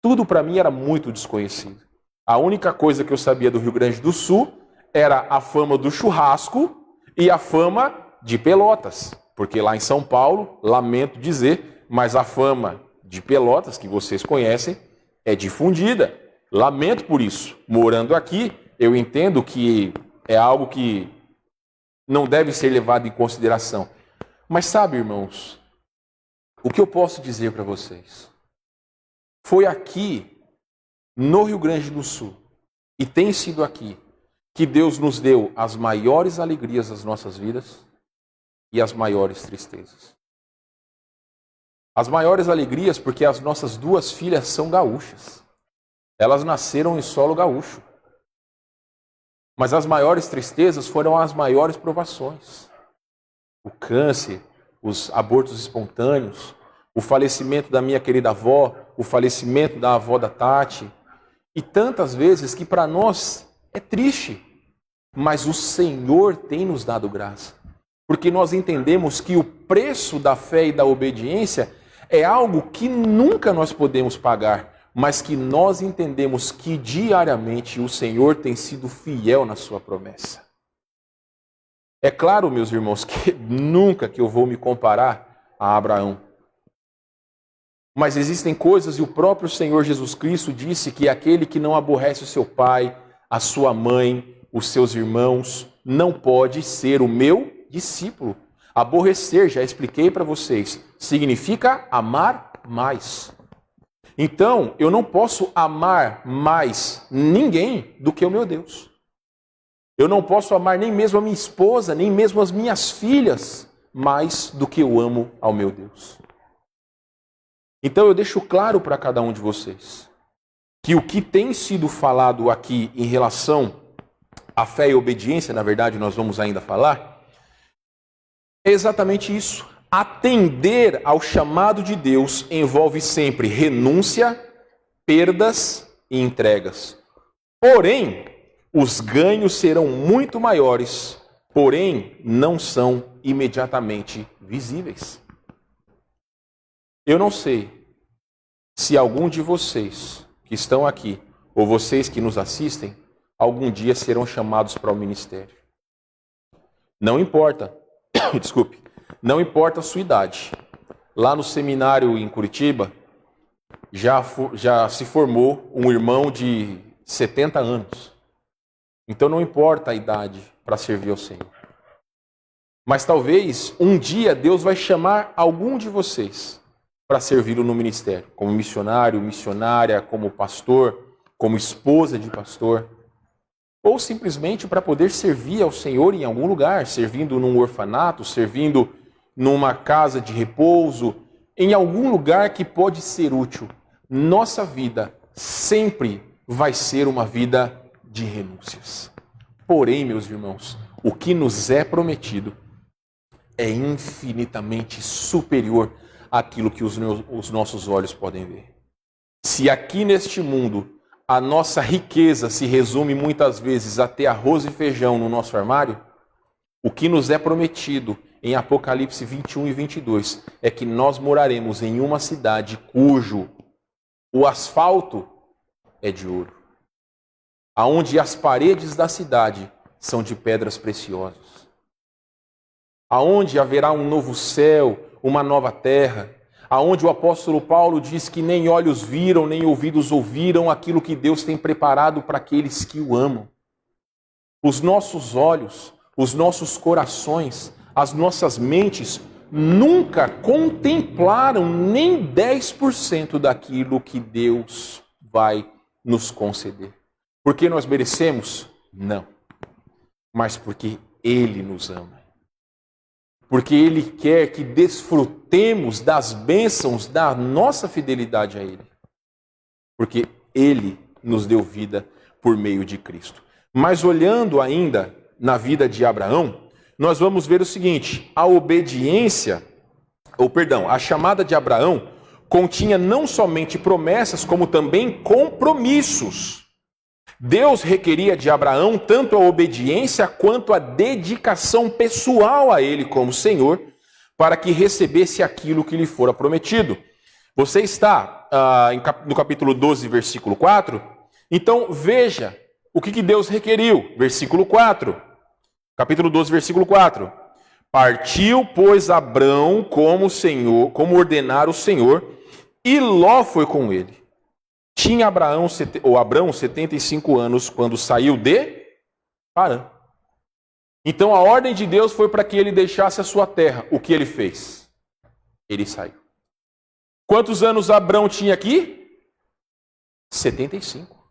Tudo para mim era muito desconhecido. A única coisa que eu sabia do Rio Grande do Sul era a fama do churrasco e a fama de Pelotas, porque lá em São Paulo, lamento dizer, mas a fama de Pelotas, que vocês conhecem, é difundida. Lamento por isso. Morando aqui, eu entendo que é algo que não deve ser levado em consideração. Mas sabe, irmãos, o que eu posso dizer para vocês? Foi aqui, no Rio Grande do Sul, e tem sido aqui, que Deus nos deu as maiores alegrias das nossas vidas e as maiores tristezas. As maiores alegrias porque as nossas duas filhas são gaúchas. Elas nasceram em solo gaúcho. Mas as maiores tristezas foram as maiores provações. O câncer, os abortos espontâneos, o falecimento da minha querida avó, o falecimento da avó da Tati. E tantas vezes que para nós é triste, mas o Senhor tem nos dado graça. Porque nós entendemos que o preço da fé e da obediência é algo que nunca nós podemos pagar, mas que nós entendemos que diariamente o Senhor tem sido fiel na sua promessa. É claro, meus irmãos, que nunca que eu vou me comparar a Abraão. Mas existem coisas, e o próprio Senhor Jesus Cristo disse que aquele que não aborrece o seu pai, a sua mãe, os seus irmãos, não pode ser o meu discípulo. Aborrecer, já expliquei para vocês, significa amar mais. Então, eu não posso amar mais ninguém do que o meu Deus. Eu não posso amar nem mesmo a minha esposa, nem mesmo as minhas filhas, mais do que eu amo ao meu Deus. Então eu deixo claro para cada um de vocês que o que tem sido falado aqui em relação à fé e obediência, na verdade nós vamos ainda falar, é exatamente isso. Atender ao chamado de Deus envolve sempre renúncia, perdas e entregas. Porém, os ganhos serão muito maiores, porém não são imediatamente visíveis. Eu não sei se algum de vocês que estão aqui, ou vocês que nos assistem, algum dia serão chamados para o ministério. Não importa, desculpe, não importa a sua idade. Lá no seminário em Curitiba, já se formou um irmão de 70 anos. Então não importa a idade para servir ao Senhor. Mas talvez um dia Deus vai chamar algum de vocês para servi-lo no ministério, como missionário, missionária, como pastor, como esposa de pastor, ou simplesmente para poder servir ao Senhor em algum lugar, servindo num orfanato, servindo numa casa de repouso, em algum lugar que pode ser útil. Nossa vida sempre vai ser uma vida de renúncias. Porém, meus irmãos, o que nos é prometido é infinitamente superior aquilo que os nossos olhos podem ver. Se aqui neste mundo a nossa riqueza se resume muitas vezes a ter arroz e feijão no nosso armário, o que nos é prometido em Apocalipse 21 e 22 é que nós moraremos em uma cidade cujo o asfalto é de ouro, aonde as paredes da cidade são de pedras preciosas, aonde haverá um novo céu, uma nova terra, aonde o apóstolo Paulo diz que nem olhos viram, nem ouvidos ouviram aquilo que Deus tem preparado para aqueles que o amam. Os nossos olhos, os nossos corações, as nossas mentes nunca contemplaram nem 10% daquilo que Deus vai nos conceder. Porque nós merecemos? Não. Mas porque Ele nos ama. Porque Ele quer que desfrutemos das bênçãos da nossa fidelidade a Ele. Porque Ele nos deu vida por meio de Cristo. Mas olhando ainda na vida de Abraão, nós vamos ver o seguinte: a chamada de Abraão continha não somente promessas, como também compromissos. Deus requeria de Abraão tanto a obediência quanto a dedicação pessoal a Ele como Senhor, para que recebesse aquilo que lhe fora prometido. Você está no capítulo 12, versículo 4? Então veja o que Deus requeriu. Versículo 4. Capítulo 12, versículo 4. Partiu, pois, Abrão como ordenara o Senhor, e Ló foi com ele. Tinha Abrão 75 anos quando saiu de Harã. Então a ordem de Deus foi para que ele deixasse a sua terra. O que ele fez? Ele saiu. Quantos anos Abrão tinha aqui? 75.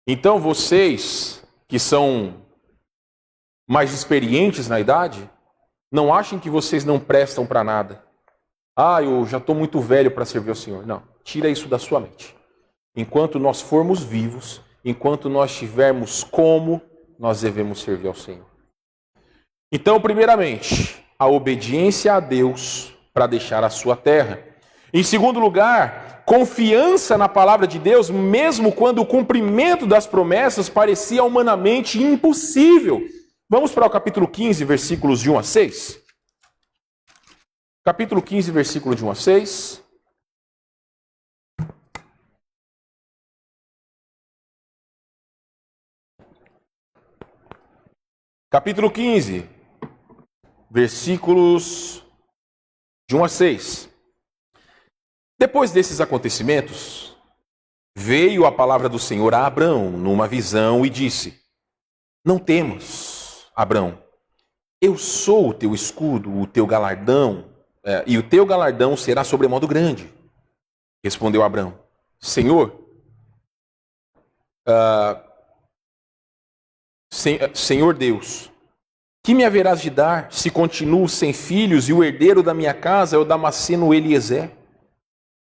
Então vocês que são mais experientes na idade, não achem que vocês não prestam para nada. Eu já estou muito velho para servir ao Senhor. Não, tira isso da sua mente. Enquanto nós formos vivos, enquanto nós tivermos como, nós devemos servir ao Senhor. Então, primeiramente, a obediência a Deus para deixar a sua terra. Em segundo lugar, confiança na palavra de Deus, mesmo quando o cumprimento das promessas parecia humanamente impossível. Vamos para o capítulo 15, versículos de 1 a 6. Capítulo 15, versículo de 1 a 6. Capítulo 15, versículos de 1 a 6. Depois desses acontecimentos, veio a palavra do Senhor a Abrão numa visão e disse: Não temas, Abrão, eu sou o teu escudo, o teu galardão, e o teu galardão será sobremodo grande. Respondeu Abrão: Senhor, Senhor Deus, que me haverás de dar se continuo sem filhos e o herdeiro da minha casa é o Damasceno Eliezer?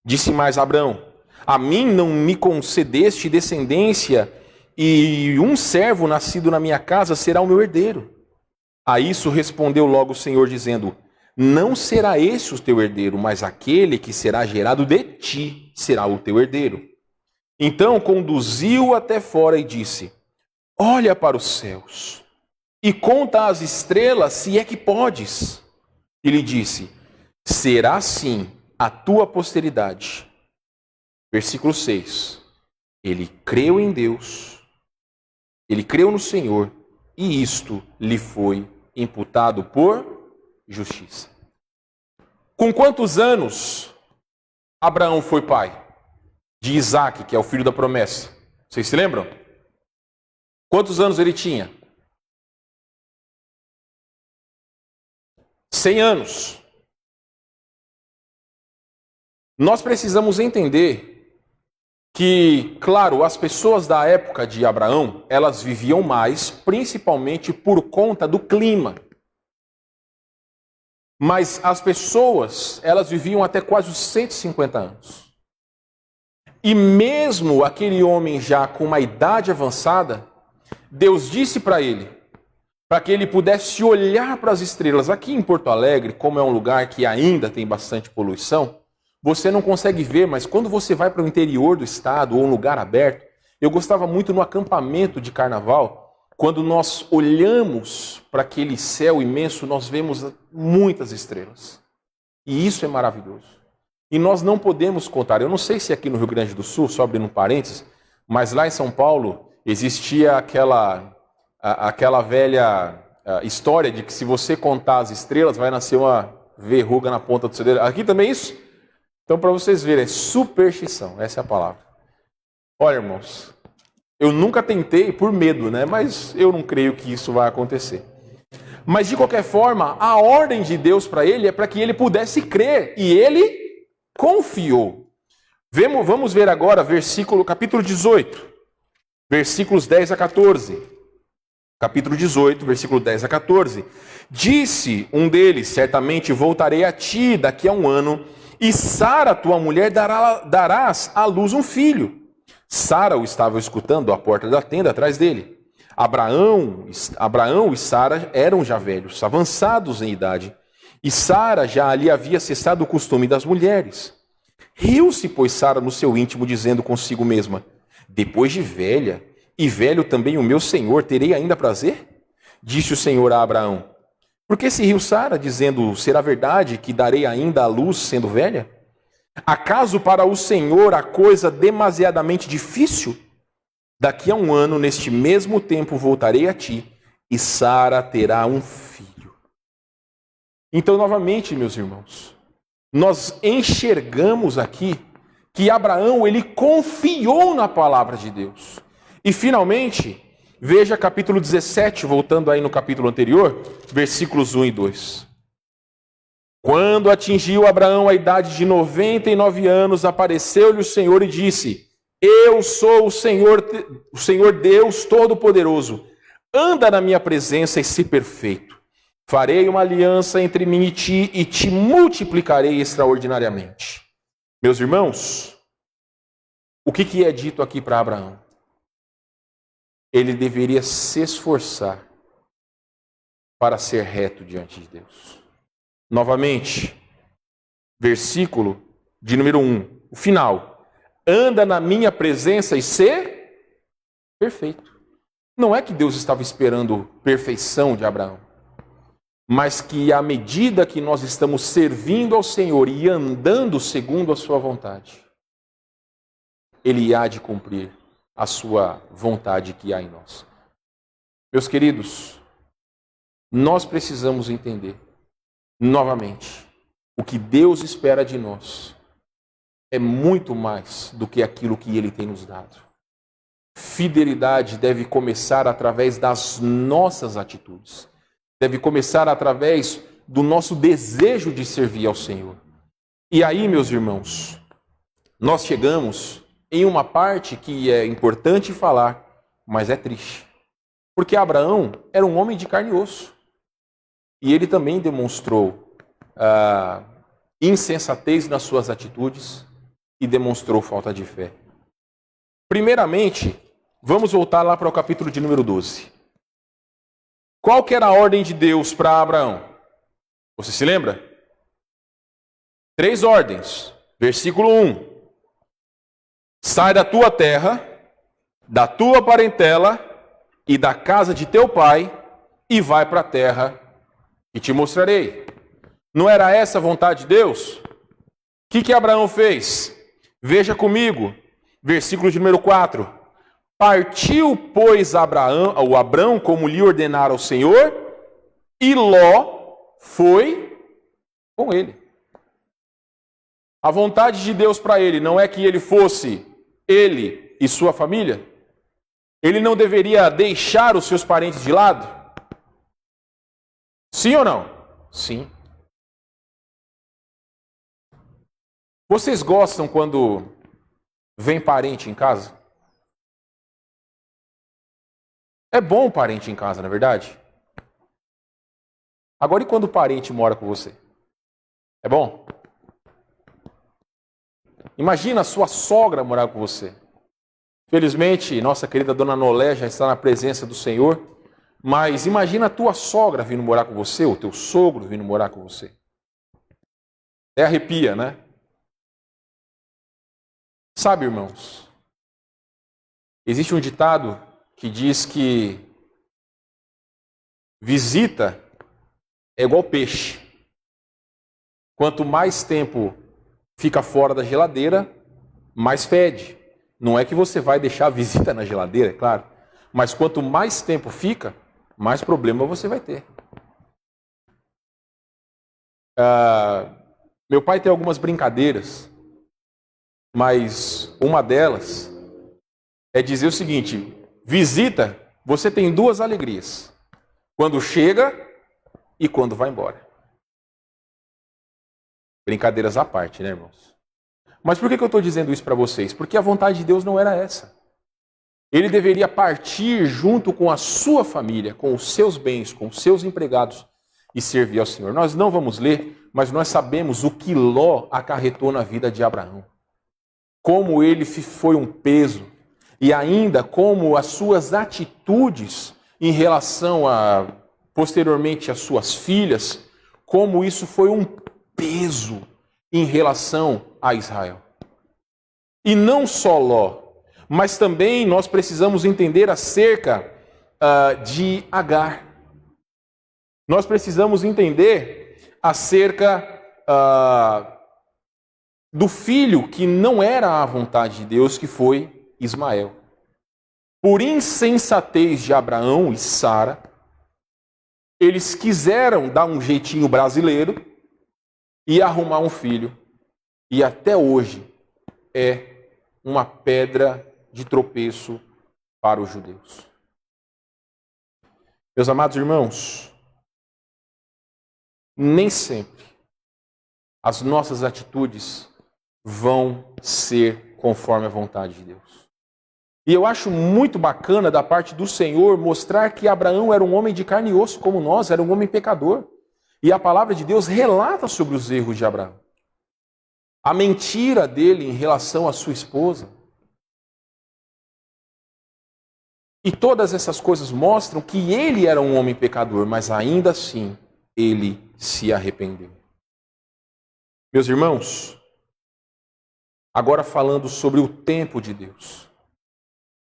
Disse mais Abrão: A mim não me concedeste descendência, e um servo nascido na minha casa será o meu herdeiro. A isso respondeu logo o Senhor, dizendo: Não será esse o teu herdeiro, mas aquele que será gerado de ti será o teu herdeiro. Então conduziu-o até fora e disse: Olha para os céus e conta as estrelas, se é que podes. E lhe disse: Será assim a tua posteridade. Versículo 6. Ele creu em Deus, ele creu no Senhor, e isto lhe foi imputado por justiça. Com quantos anos Abraão foi pai de Isaque, que é o filho da promessa? Vocês se lembram? Quantos anos ele tinha? 100 anos. Nós precisamos entender que, claro, as pessoas da época de Abraão, elas viviam mais, principalmente por conta do clima. Mas as pessoas, elas viviam até quase os 150 anos. E mesmo aquele homem já com uma idade avançada, Deus disse para ele: para que ele pudesse olhar para as estrelas. Aqui em Porto Alegre, como é um lugar que ainda tem bastante poluição, você não consegue ver, mas quando você vai para o interior do estado ou um lugar aberto, eu gostava muito no acampamento de carnaval, quando nós olhamos para aquele céu imenso, nós vemos muitas estrelas. E isso é maravilhoso. E nós não podemos contar. Eu não sei se aqui no Rio Grande do Sul, só abrindo um parênteses, mas lá em São Paulo existia aquela velha história de que se você contar as estrelas, vai nascer uma verruga na ponta do seu dedo. Aqui também é isso? Então, para vocês verem, é superstição, essa é a palavra. Olha, irmãos, eu nunca tentei por medo, né? Mas eu não creio que isso vai acontecer. Mas, de qualquer forma, a ordem de Deus para ele é para que ele pudesse crer, e ele confiou. Vamos ver agora capítulo 18, versículos 10 a 14. Capítulo 18, versículo 10 a 14. Disse um deles: certamente voltarei a ti daqui a um ano, e Sara, tua mulher, darás à luz um filho. Sara o estava escutando à porta da tenda atrás dele. Abraão e Sara eram já velhos, avançados em idade, e Sara já ali havia cessado o costume das mulheres. Riu-se, pois, Sara no seu íntimo, dizendo consigo mesma: depois de velha, e velho também o meu senhor, terei ainda prazer? Disse o Senhor a Abraão: por que se riu Sara, dizendo: será verdade que darei ainda à luz, sendo velha? Acaso para o Senhor a coisa demasiadamente difícil? Daqui a um ano, neste mesmo tempo, voltarei a ti, e Sara terá um filho. Então, novamente, meus irmãos, nós enxergamos aqui que Abraão, ele confiou na palavra de Deus. E, finalmente, veja capítulo 17, voltando aí no capítulo anterior, versículos 1 e 2. Quando atingiu Abraão a idade de 99 anos, apareceu-lhe o Senhor e disse: eu sou o Senhor Deus Todo-Poderoso. Anda na minha presença e se perfeito. Farei uma aliança entre mim e te multiplicarei extraordinariamente. Meus irmãos, o que é dito aqui para Abraão? Ele deveria se esforçar para ser reto diante de Deus. Novamente, versículo de número 1, o final. Anda na minha presença e ser perfeito. Não é que Deus estava esperando perfeição de Abraão, mas que à medida que nós estamos servindo ao Senhor e andando segundo a sua vontade, Ele há de cumprir a sua vontade que há em nós. Meus queridos, nós precisamos entender, novamente, o que Deus espera de nós é muito mais do que aquilo que Ele tem nos dado. Fidelidade deve começar através das nossas atitudes. Deve começar através do nosso desejo de servir ao Senhor. E aí, meus irmãos, nós chegamos em uma parte que é importante falar, mas é triste. Porque Abraão era um homem de carne e osso. E ele também demonstrou insensatez nas suas atitudes e demonstrou falta de fé. Primeiramente, vamos voltar lá para o capítulo de número 12. Qual que era a ordem de Deus para Abraão? Você se lembra? 3 ordens. Versículo 1. Sai da tua terra, da tua parentela e da casa de teu pai e vai para a terra que te mostrarei. Não era essa a vontade de Deus? O que Abraão fez? Veja comigo, versículo de número 4. Partiu, pois, Abrão, como lhe ordenara o Senhor, e Ló foi com ele. A vontade de Deus para ele não é que ele fosse ele e sua família? Ele não deveria deixar os seus parentes de lado? Sim ou não? Sim. Vocês gostam quando vem parente em casa? É bom parente em casa, não é verdade? Agora, e quando o parente mora com você? É bom? Imagina a sua sogra morar com você. Felizmente, nossa querida Dona Nolé já está na presença do Senhor, Mas imagina a tua sogra vindo morar com você, ou teu sogro vindo morar com você. É arrepia, né? Sabe, irmãos, existe um ditado que diz que visita é igual peixe. Quanto mais tempo fica fora da geladeira, mais fede. Não é que você vai deixar a visita na geladeira, é claro. Mas quanto mais tempo fica, mais problema você vai ter. Meu pai tem algumas brincadeiras, mas uma delas é dizer o seguinte: visita, você tem duas alegrias. Quando chega e quando vai embora. Brincadeiras à parte, né, irmãos? Mas por que eu estou dizendo isso para vocês? Porque a vontade de Deus não era essa. Ele deveria partir junto com a sua família, com os seus bens, com os seus empregados e servir ao Senhor. Nós não vamos ler, mas nós sabemos o que Ló acarretou na vida de Abraão. Como ele foi um peso e ainda como as suas atitudes em relação posteriormente às suas filhas, como isso foi um peso em relação a Israel. E não só Ló, mas também nós precisamos entender acerca de Agar. Nós precisamos entender acerca do filho que não era a vontade de Deus, que foi Ismael. Por insensatez de Abraão e Sara, eles quiseram dar um jeitinho brasileiro e arrumar um filho. E até hoje é uma pedra de tropeço para os judeus. Meus amados irmãos, nem sempre as nossas atitudes vão ser conforme a vontade de Deus. E eu acho muito bacana da parte do Senhor mostrar que Abraão era um homem de carne e osso como nós, era um homem pecador. E a palavra de Deus relata sobre os erros de Abraão. A mentira dele em relação à sua esposa. E todas essas coisas mostram que ele era um homem pecador, mas ainda assim ele se arrependeu. Meus irmãos, agora falando sobre o tempo de Deus.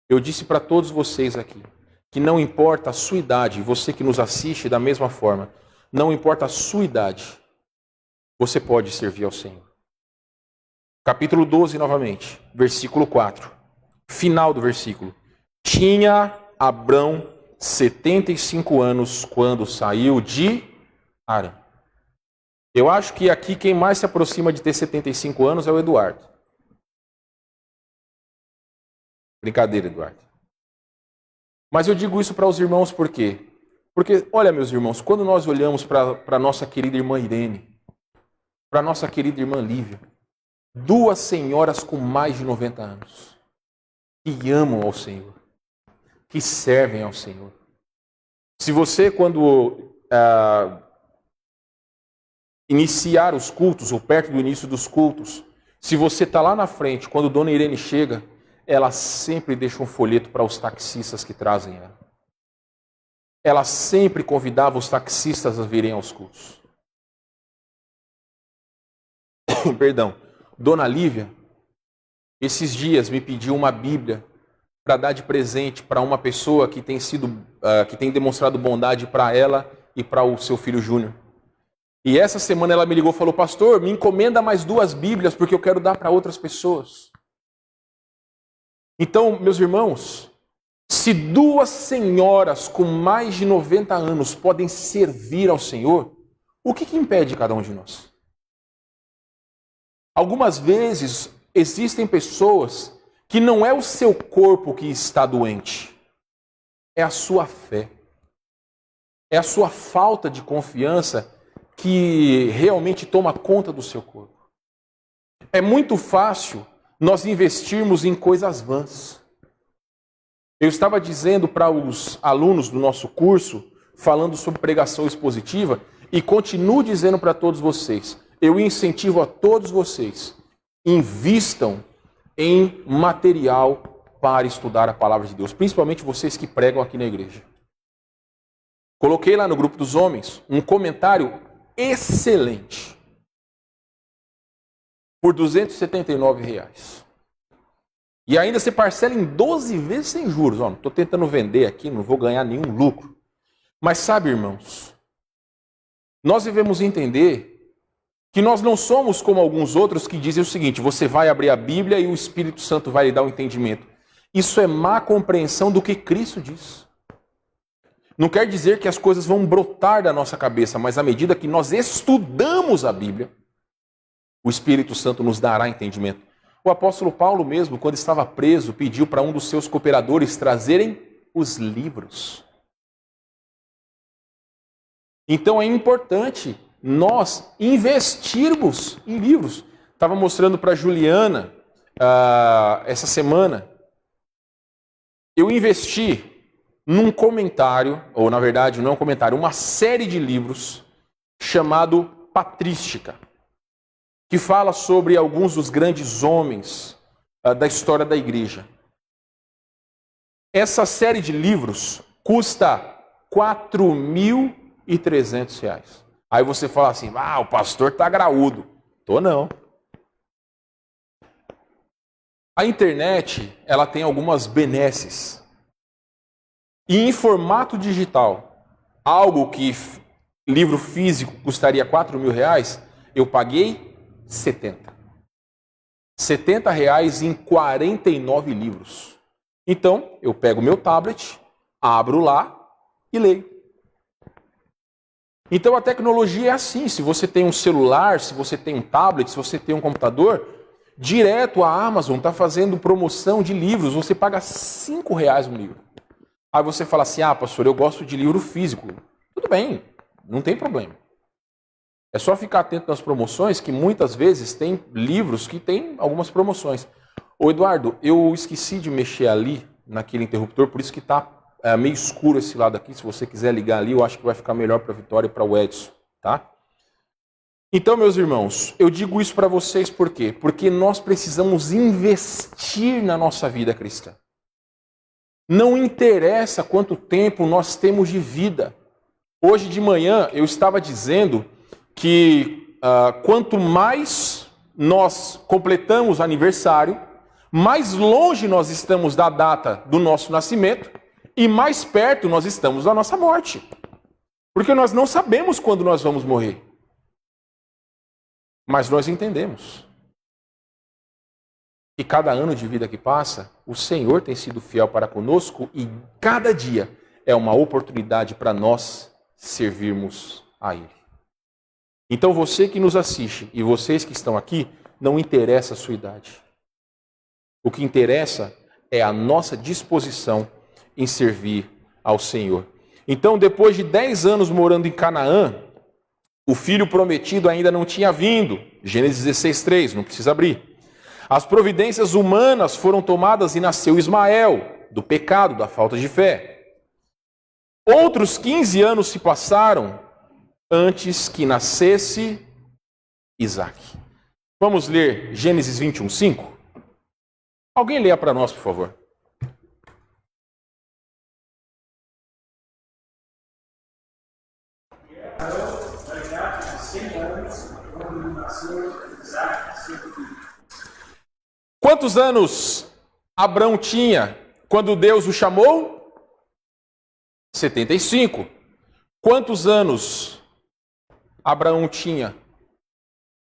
Eu disse para todos vocês aqui que não importa a sua idade, você que nos assiste da mesma forma, não importa a sua idade, você pode servir ao Senhor. Capítulo 12 novamente, versículo 4. Final do versículo. Tinha Abrão 75 anos quando saiu de Harã. Eu acho que aqui quem mais se aproxima de ter 75 anos é o Eduardo. Brincadeira, Eduardo. Mas eu digo isso para os irmãos por quê? Porque, olha, meus irmãos, quando nós olhamos para a nossa querida irmã Irene, para a nossa querida irmã Lívia, duas senhoras com mais de 90 anos, que amam ao Senhor, que servem ao Senhor. Se você, quando iniciar os cultos, ou perto do início dos cultos, se você está lá na frente, quando Dona Irene chega, ela sempre deixa um folheto para os taxistas que trazem ela. Ela sempre convidava os taxistas a virem aos cultos. Perdão. Dona Lívia, esses dias me pediu uma Bíblia para dar de presente para uma pessoa que tem demonstrado bondade para ela e para o seu filho Júnior. E essa semana ela me ligou e falou: pastor, me encomenda mais 2 Bíblias porque eu quero dar para outras pessoas. Então, meus irmãos, se 2 senhoras com mais de 90 anos podem servir ao Senhor, o que impede cada um de nós? Algumas vezes existem pessoas que não é o seu corpo que está doente, é a sua fé. É a sua falta de confiança que realmente toma conta do seu corpo. É muito fácil nós investirmos em coisas vãs. Eu estava dizendo para os alunos do nosso curso, falando sobre pregação expositiva, e continuo dizendo para todos vocês, eu incentivo a todos vocês, invistam em material para estudar a palavra de Deus, principalmente vocês que pregam aqui na igreja. Coloquei lá no grupo dos homens um comentário excelente. Por R$279. E ainda você parcela em 12 vezes sem juros. Não estou tentando vender aqui, não vou ganhar nenhum lucro. Mas sabe, irmãos, nós devemos entender que nós não somos como alguns outros que dizem o seguinte: você vai abrir a Bíblia e o Espírito Santo vai lhe dar o entendimento. Isso é má compreensão do que Cristo diz. Não quer dizer que as coisas vão brotar da nossa cabeça, mas à medida que nós estudamos a Bíblia, o Espírito Santo nos dará entendimento. O apóstolo Paulo mesmo, quando estava preso, pediu para um dos seus cooperadores trazerem os livros. Então é importante nós investirmos em livros. Estava mostrando para a Juliana essa semana. Eu investi num comentário, ou na verdade não é um comentário, uma série de livros chamado Patrística, que fala sobre alguns dos grandes homens da história da igreja. Essa série de livros custa R$4.300. Aí você fala assim: o pastor tá graúdo. Tô não. A internet, ela tem algumas benesses. E em formato digital, algo que livro físico custaria R$4.000, eu paguei R$70. R$70 em 49 livros. Então, eu pego o meu tablet, abro lá e leio. Então a tecnologia é assim: se você tem um celular, se você tem um tablet, se você tem um computador, direto a Amazon está fazendo promoção de livros, você paga R$5 um livro. Aí você fala assim: pastor, eu gosto de livro físico. Tudo bem, não tem problema. É só ficar atento nas promoções, que muitas vezes tem livros que tem algumas promoções. Ô Eduardo, eu esqueci de mexer ali naquele interruptor, por isso que está meio escuro esse lado aqui. Se você quiser ligar ali, eu acho que vai ficar melhor para a Vitória e para o Edson, tá? Então, meus irmãos, eu digo isso para vocês por quê? Porque nós precisamos investir na nossa vida cristã. Não interessa quanto tempo nós temos de vida. Hoje de manhã eu estava dizendo que quanto mais nós completamos aniversário, mais longe nós estamos da data do nosso nascimento e mais perto nós estamos da nossa morte. Porque nós não sabemos quando nós vamos morrer. Mas nós entendemos que cada ano de vida que passa, o Senhor tem sido fiel para conosco e cada dia é uma oportunidade para nós servirmos a Ele. Então você que nos assiste e vocês que estão aqui, não interessa a sua idade. O que interessa é a nossa disposição em servir ao Senhor. Então, depois de 10 anos morando em Canaã, o filho prometido ainda não tinha vindo. Gênesis 16:3, não precisa abrir. As providências humanas foram tomadas e nasceu Ismael, do pecado, da falta de fé. Outros 15 anos se passaram antes que nascesse Isaac. Vamos ler Gênesis 21:5? Alguém leia para nós, por favor. Quantos anos Abraão tinha quando Deus o chamou? 75. Quantos anos Abraão tinha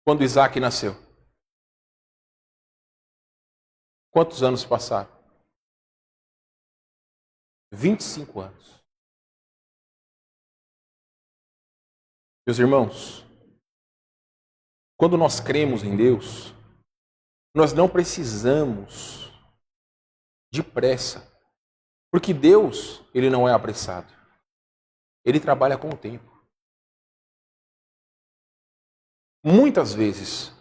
quando Isaac nasceu? Quantos anos passaram? 25 anos. Meus irmãos, quando nós cremos em Deus, nós não precisamos de pressa. Porque Deus, Ele não é apressado. Ele trabalha com o tempo. Muitas vezes,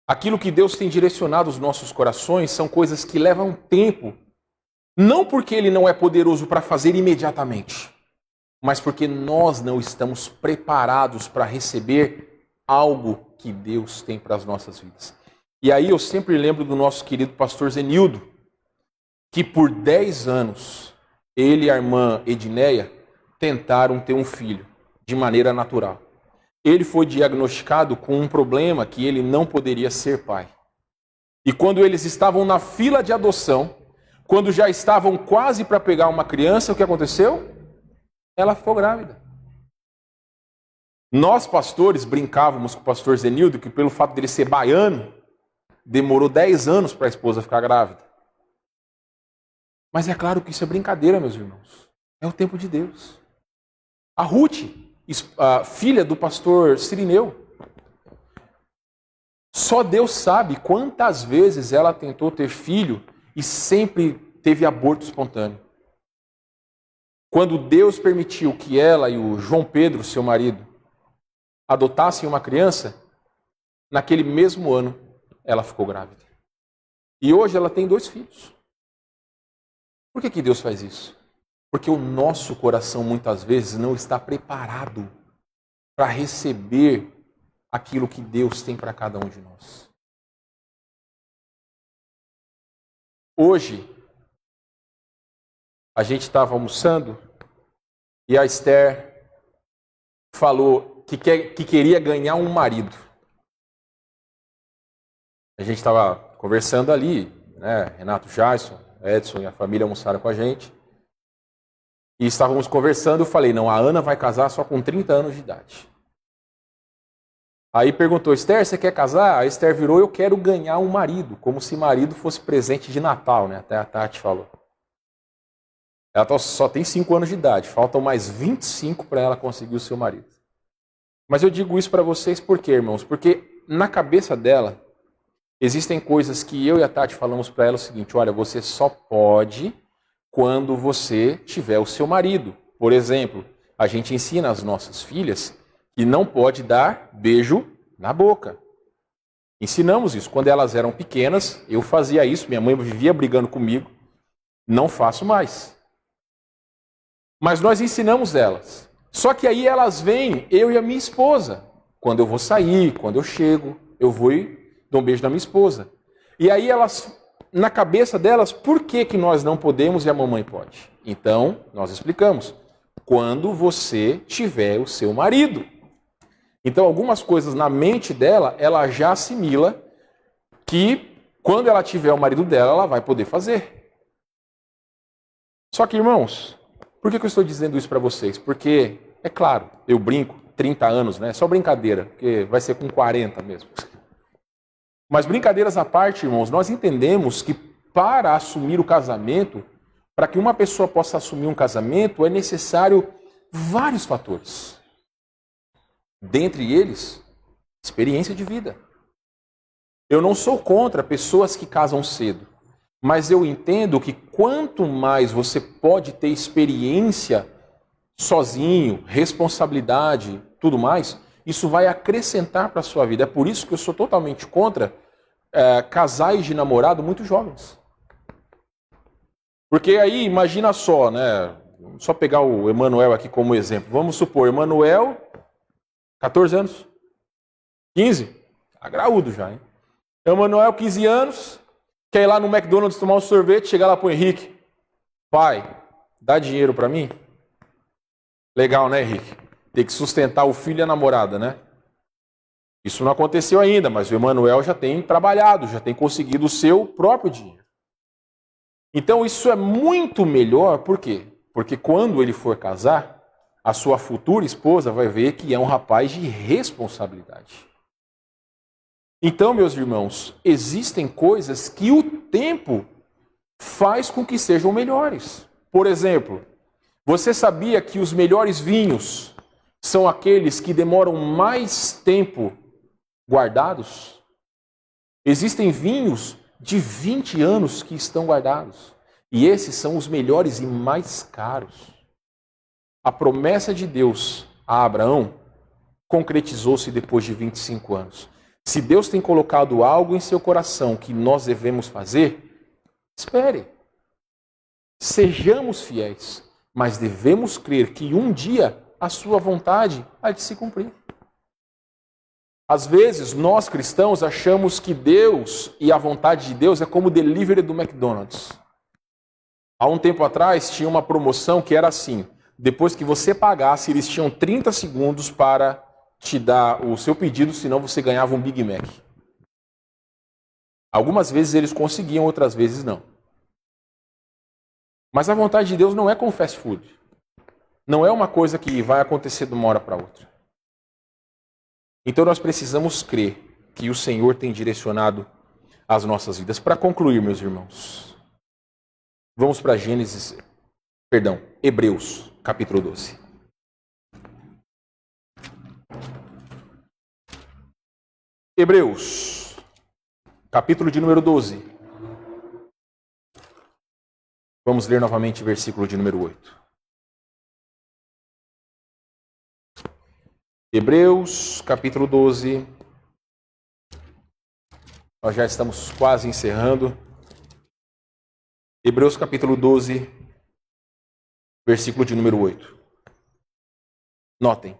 aquilo que Deus tem direcionado os nossos corações são coisas que levam tempo. Não porque Ele não é poderoso para fazer imediatamente, mas porque nós não estamos preparados para receber algo que Deus tem para as nossas vidas. E aí eu sempre lembro do nosso querido pastor Zenildo, que por 10 anos ele e a irmã Edneia tentaram ter um filho de maneira natural. Ele foi diagnosticado com um problema que ele não poderia ser pai. E quando eles estavam na fila de adoção, quando já estavam quase para pegar uma criança, o que aconteceu? Ela ficou grávida. Nós, pastores, brincávamos com o pastor Zenildo que pelo fato dele ser baiano, demorou 10 anos para a esposa ficar grávida. Mas é claro que isso é brincadeira, meus irmãos. É o tempo de Deus. A Ruth, a filha do pastor Cirineu, só Deus sabe quantas vezes ela tentou ter filho e sempre teve aborto espontâneo. Quando Deus permitiu que ela e o João Pedro, seu marido, adotassem uma criança, naquele mesmo ano ela ficou grávida. E hoje ela tem 2 filhos. Por que Deus faz isso? Porque o nosso coração muitas vezes não está preparado para receber aquilo que Deus tem para cada um de nós. Hoje, a gente estava almoçando e a Esther falou que queria ganhar um marido. A gente estava conversando ali, né? Renato, Jason, Edson e a família almoçaram com a gente. E estávamos conversando, eu falei, não, a Ana vai casar só com 30 anos de idade. Aí perguntou, Esther, você quer casar? A Esther virou, eu quero ganhar um marido, como se marido fosse presente de Natal, né? Até a Tati falou. Ela só tem 5 anos de idade, faltam mais 25 para ela conseguir o seu marido. Mas eu digo isso para vocês por quê, irmãos? Porque na cabeça dela, existem coisas que eu e a Tati falamos para ela o seguinte, olha, você só pode quando você tiver o seu marido. Por exemplo, a gente ensina as nossas filhas que não pode dar beijo na boca. Ensinamos isso. Quando elas eram pequenas, eu fazia isso, minha mãe vivia brigando comigo, não faço mais. Mas nós ensinamos elas. Só que aí elas vêm, eu e a minha esposa. Quando eu vou sair, quando eu chego, eu vou e dou um beijo na minha esposa. E aí elas, na cabeça delas, por que nós não podemos e a mamãe pode? Então, nós explicamos. Quando você tiver o seu marido. Então, algumas coisas na mente dela, ela já assimila que quando ela tiver o marido dela, ela vai poder fazer. Só que, irmãos, por que eu estou dizendo isso para vocês? Porque, é claro, eu brinco, 30 anos, né? Só brincadeira, porque vai ser com 40 mesmo. Mas brincadeiras à parte, irmãos, nós entendemos que para assumir o casamento, para que uma pessoa possa assumir um casamento, é necessário vários fatores. Dentre eles, experiência de vida. Eu não sou contra pessoas que casam cedo, mas eu entendo que quanto mais você pode ter experiência sozinho, responsabilidade, tudo mais, isso vai acrescentar para a sua vida. É por isso que eu sou totalmente contra casais de namorado muito jovens. Porque aí, imagina só, né? Vamos só pegar o Emanuel aqui como exemplo. Vamos supor, Emanuel, 14 anos, 15, tá graúdo já, hein? Emanuel, 15 anos, quer ir lá no McDonald's tomar um sorvete, chegar lá pro Henrique. Pai, dá dinheiro para mim? Legal, né, Henrique? Tem que sustentar o filho e a namorada, né? Isso não aconteceu ainda, mas o Emanuel já tem trabalhado, já tem conseguido o seu próprio dinheiro. Então isso é muito melhor, por quê? Porque quando ele for casar, a sua futura esposa vai ver que é um rapaz de responsabilidade. Então, meus irmãos, existem coisas que o tempo faz com que sejam melhores. Por exemplo, você sabia que os melhores vinhos são aqueles que demoram mais tempo guardados? Existem vinhos de 20 anos que estão guardados. E esses são os melhores e mais caros. A promessa de Deus a Abraão concretizou-se depois de 25 anos. Se Deus tem colocado algo em seu coração que nós devemos fazer, espere. Sejamos fiéis, mas devemos crer que um dia a sua vontade há de se cumprir. Às vezes, nós cristãos achamos que Deus e a vontade de Deus é como o delivery do McDonald's. Há um tempo atrás tinha uma promoção que era assim: depois que você pagasse, eles tinham 30 segundos para te dar o seu pedido, senão você ganhava um Big Mac. Algumas vezes eles conseguiam, outras vezes não. Mas a vontade de Deus não é com fast food. Não é uma coisa que vai acontecer de uma hora para outra. Então nós precisamos crer que o Senhor tem direcionado as nossas vidas. Para concluir, meus irmãos, vamos para Hebreus, capítulo 12. Hebreus, capítulo de número 12. Vamos ler novamente o versículo de número 8. Hebreus, capítulo 12. Nós já estamos quase encerrando. Hebreus, capítulo 12, versículo de número 8. Notem.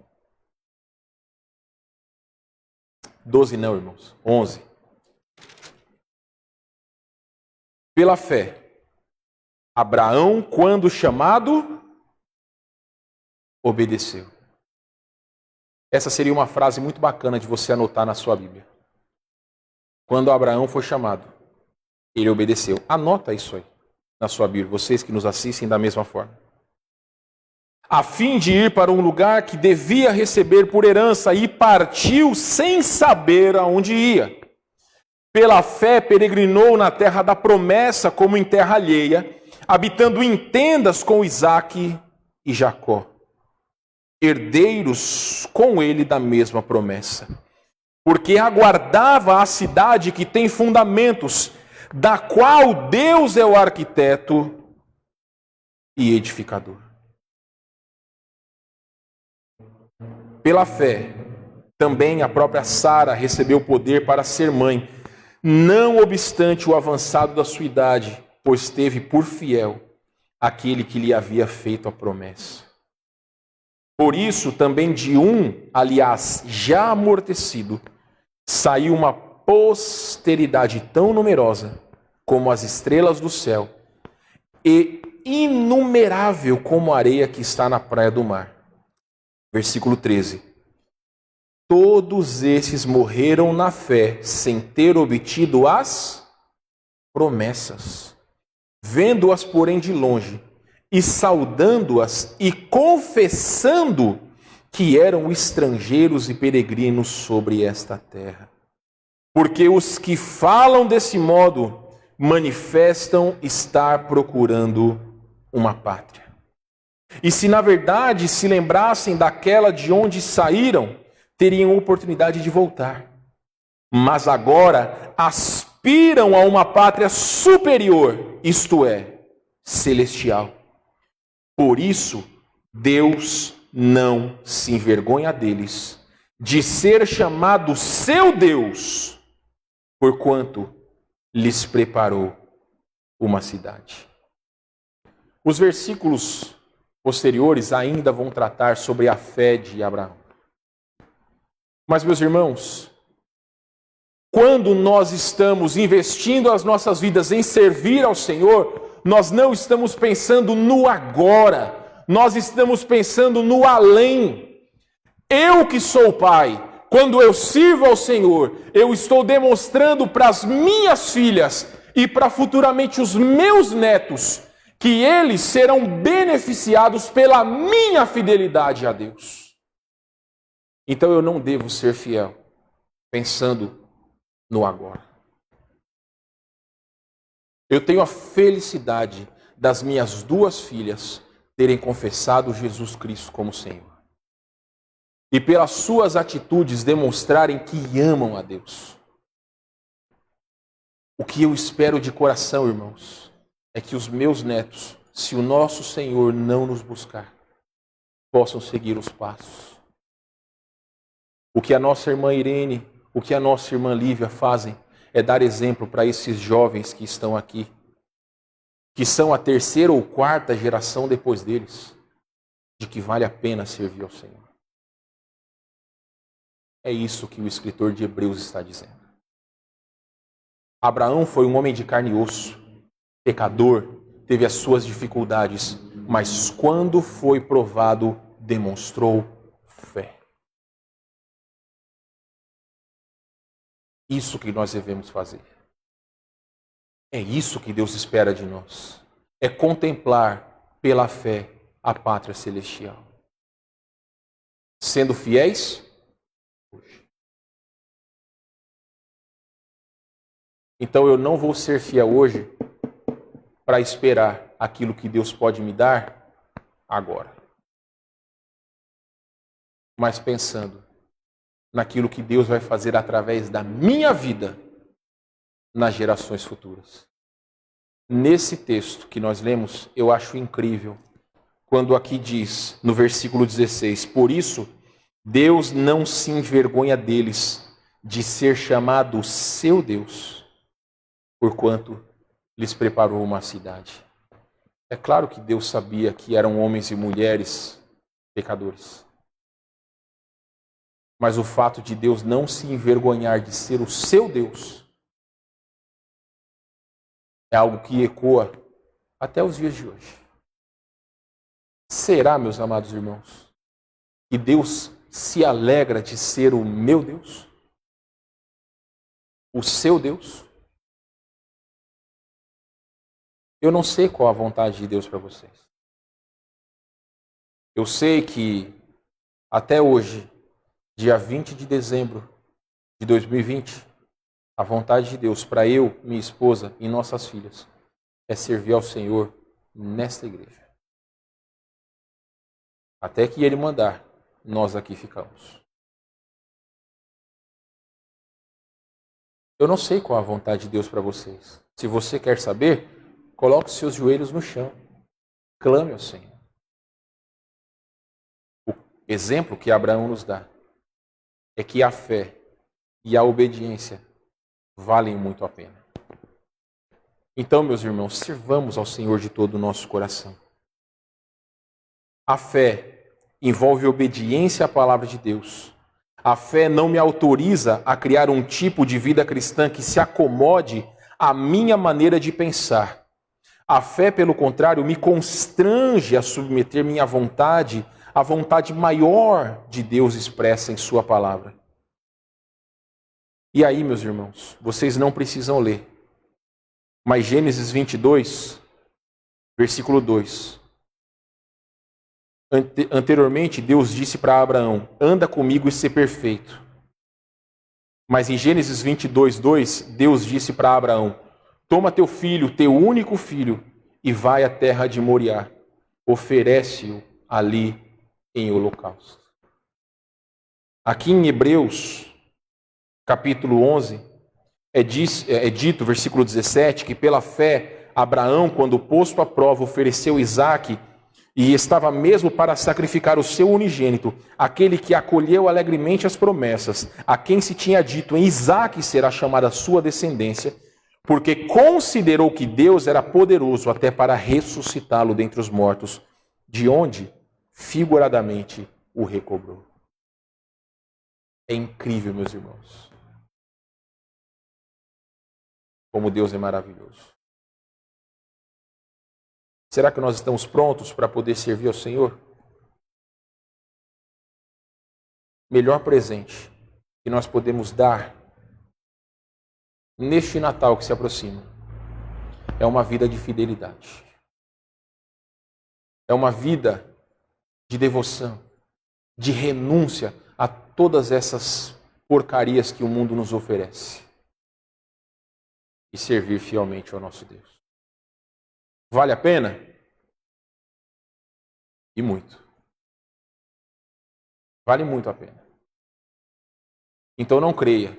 12 não, irmãos. 11. Pela fé, Abraão, quando chamado, obedeceu. Essa seria uma frase muito bacana de você anotar na sua Bíblia. Quando Abraão foi chamado, ele obedeceu. Anota isso aí na sua Bíblia, vocês que nos assistem da mesma forma. A fim de ir para um lugar que devia receber por herança, e partiu sem saber aonde ia. Pela fé peregrinou na terra da promessa como em terra alheia, habitando em tendas com Isaque e Jacó, herdeiros com ele da mesma promessa. Porque aguardava a cidade que tem fundamentos, da qual Deus é o arquiteto e edificador. Pela fé, também a própria Sara recebeu poder para ser mãe, não obstante o avançado da sua idade, pois teve por fiel aquele que lhe havia feito a promessa. Por isso, também de um, aliás, já amortecido, saiu uma posteridade tão numerosa como as estrelas do céu e inumerável como a areia que está na praia do mar. Versículo 13. Todos esses morreram na fé, sem ter obtido as promessas, vendo-as, porém, de longe, e saudando-as e confessando que eram estrangeiros e peregrinos sobre esta terra. Porque os que falam desse modo manifestam estar procurando uma pátria. E se na verdade se lembrassem daquela de onde saíram, teriam oportunidade de voltar. Mas agora aspiram a uma pátria superior, isto é, celestial. Por isso, Deus não se envergonha deles, de ser chamado seu Deus, porquanto lhes preparou uma cidade. Os versículos posteriores ainda vão tratar sobre a fé de Abraão. Mas, meus irmãos, quando nós estamos investindo as nossas vidas em servir ao Senhor, nós não estamos pensando no agora, nós estamos pensando no além. Eu que sou pai, quando eu sirvo ao Senhor, eu estou demonstrando para as minhas filhas e para futuramente os meus netos que eles serão beneficiados pela minha fidelidade a Deus. Então eu não devo ser fiel pensando no agora. Eu tenho a felicidade das minhas duas filhas terem confessado Jesus Cristo como Senhor. E pelas suas atitudes demonstrarem que amam a Deus. O que eu espero de coração, irmãos, é que os meus netos, se o nosso Senhor não nos buscar, possam seguir os passos. O que a nossa irmã Irene, o que a nossa irmã Lívia fazem é dar exemplo para esses jovens que estão aqui, que são a terceira ou quarta geração depois deles, de que vale a pena servir ao Senhor. É isso que o escritor de Hebreus está dizendo. Abraão foi um homem de carne e osso, pecador, teve as suas dificuldades, mas quando foi provado, demonstrou fé. Isso que nós devemos fazer. É isso que Deus espera de nós. É contemplar pela fé a pátria celestial. Sendo fiéis hoje. Então eu não vou ser fiel hoje para esperar aquilo que Deus pode me dar agora. Mas pensando naquilo que Deus vai fazer através da minha vida nas gerações futuras. Nesse texto que nós lemos, eu acho incrível quando aqui diz, no versículo 16, por isso Deus não se envergonha deles de ser chamado seu Deus, porquanto lhes preparou uma cidade. É claro que Deus sabia que eram homens e mulheres pecadores. Mas o fato de Deus não se envergonhar de ser o seu Deus é algo que ecoa até os dias de hoje. Será, meus amados irmãos, que Deus se alegra de ser o meu Deus? O seu Deus? Eu não sei qual a vontade de Deus para vocês. Eu sei que até hoje, dia 20 de dezembro de 2020, a vontade de Deus para eu, minha esposa e nossas filhas é servir ao Senhor nesta igreja. Até que Ele mandar, nós aqui ficamos. Eu não sei qual a vontade de Deus para vocês. Se você quer saber, coloque seus joelhos no chão. Clame ao Senhor. O exemplo que Abraão nos dá é que a fé e a obediência valem muito a pena. Então, meus irmãos, sirvamos ao Senhor de todo o nosso coração. A fé envolve obediência à palavra de Deus. A fé não me autoriza a criar um tipo de vida cristã que se acomode à minha maneira de pensar. A fé, pelo contrário, me constrange a submeter minha vontade à vontade maior de Deus expressa em sua palavra. E aí, meus irmãos, vocês não precisam ler. Mas Gênesis 22, versículo 2. Anteriormente, Deus disse para Abraão, anda comigo e ser perfeito. Mas em Gênesis 22, 2, Deus disse para Abraão, toma teu filho, teu único filho, e vai à terra de Moriá. Oferece-o ali em holocausto. Aqui em Hebreus, capítulo 11, é dito, versículo 17, que pela fé, Abraão, quando posto à prova, ofereceu Isaque, e estava mesmo para sacrificar o seu unigênito, aquele que acolheu alegremente as promessas, a quem se tinha dito, em Isaque será chamada a sua descendência, porque considerou que Deus era poderoso até para ressuscitá-lo dentre os mortos, de onde, figuradamente, o recobrou. É incrível, meus irmãos. Como Deus é maravilhoso. Será que nós estamos prontos para poder servir ao Senhor? Melhor presente que nós podemos dar neste Natal que se aproxima é uma vida de fidelidade. É uma vida de devoção, de renúncia a todas essas porcarias que o mundo nos oferece. E servir fielmente ao nosso Deus. Vale a pena? E muito. Vale muito a pena. Então não creia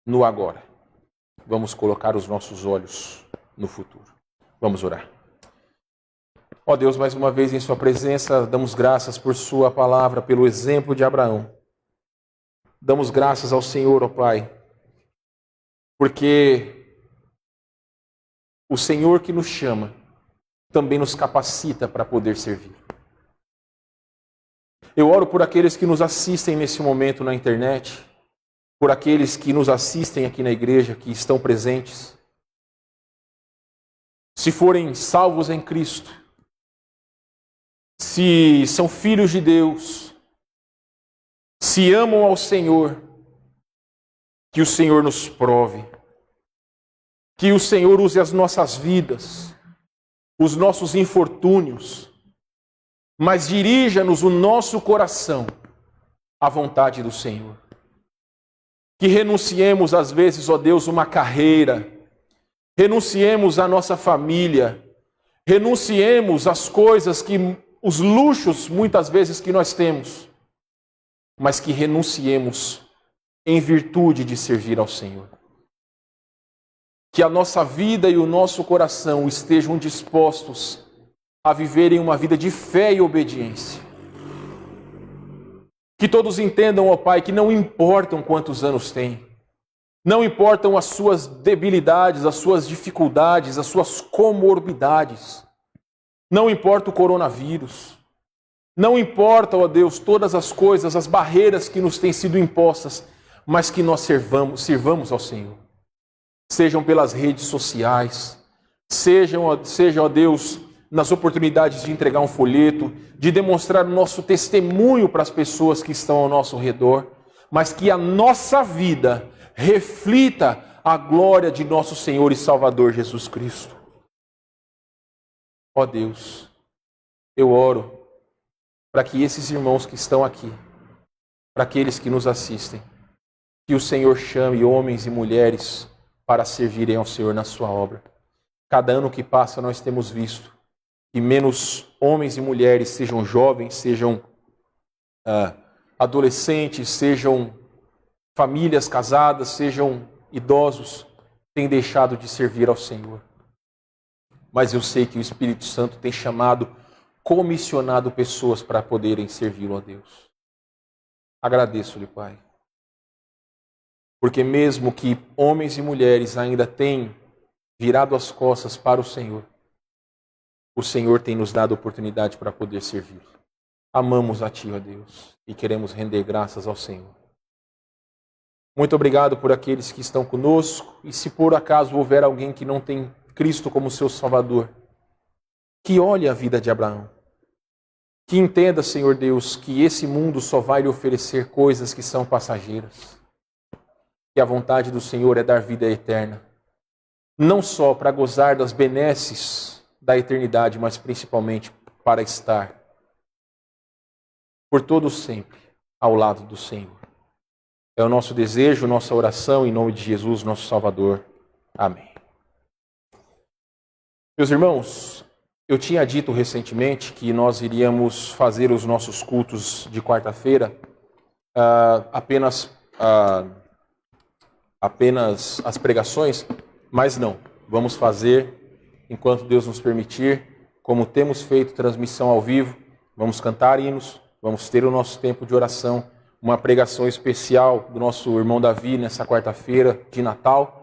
no agora. Vamos colocar os nossos olhos no futuro. Vamos orar. Ó Deus, mais uma vez em sua presença, damos graças por sua palavra, pelo exemplo de Abraão. Damos graças ao Senhor, ó Pai, porque o Senhor que nos chama também nos capacita para poder servir. Eu oro por aqueles que nos assistem nesse momento na internet, por aqueles que nos assistem aqui na igreja, que estão presentes. se forem salvos em Cristo, se são filhos de Deus, se amam ao Senhor, que o Senhor nos prove, que o Senhor use as nossas vidas, os nossos infortúnios, mas dirija-nos o nosso coração à vontade do Senhor. Que renunciemos às vezes, ó Deus, uma carreira, renunciemos à nossa família, renunciemos às coisas os luxos muitas vezes que nós temos, mas que renunciemos em virtude de servir ao Senhor. Que a nossa vida e o nosso coração estejam dispostos a viverem uma vida de fé e obediência. Que todos entendam, ó Pai, que não importam quantos anos têm, não importam as suas debilidades, as suas dificuldades, as suas comorbidades, não importa o coronavírus, não importa, ó Deus, todas as coisas, as barreiras que nos têm sido impostas, mas que nós sirvamos ao Senhor. Sejam pelas redes sociais, seja, ó Deus, nas oportunidades de entregar um folheto, de demonstrar o nosso testemunho para as pessoas que estão ao nosso redor, mas que a nossa vida reflita a glória de nosso Senhor e Salvador Jesus Cristo. Ó Deus, eu oro para que esses irmãos que estão aqui, para aqueles que nos assistem, que o Senhor chame homens e mulheres para servirem ao Senhor na sua obra. Cada ano que passa nós temos visto que menos homens e mulheres, sejam jovens, sejam adolescentes, sejam famílias casadas, sejam idosos, têm deixado de servir ao Senhor. Mas eu sei que o Espírito Santo tem comissionado pessoas para poderem servi-lo a Deus. Agradeço-lhe, Pai. Porque mesmo que homens e mulheres ainda tenham virado as costas para o Senhor tem nos dado oportunidade para poder servir. Amamos a Ti, ó Deus, e queremos render graças ao Senhor. Muito obrigado por aqueles que estão conosco, e se por acaso houver alguém que não tem Cristo como seu Salvador, que olhe a vida de Abraão, que entenda, Senhor Deus, que esse mundo só vai lhe oferecer coisas que são passageiras, que a vontade do Senhor é dar vida eterna, não só para gozar das benesses da eternidade, mas principalmente para estar por todo sempre ao lado do Senhor. É o nosso desejo, nossa oração, em nome de Jesus, nosso Salvador. Amém. Meus irmãos, eu tinha dito recentemente que nós iríamos fazer os nossos cultos de quarta-feira apenas as pregações, mas não. Vamos fazer, enquanto Deus nos permitir, como temos feito transmissão ao vivo, vamos cantar hinos, vamos ter o nosso tempo de oração, uma pregação especial do nosso irmão Davi nessa quarta-feira de Natal.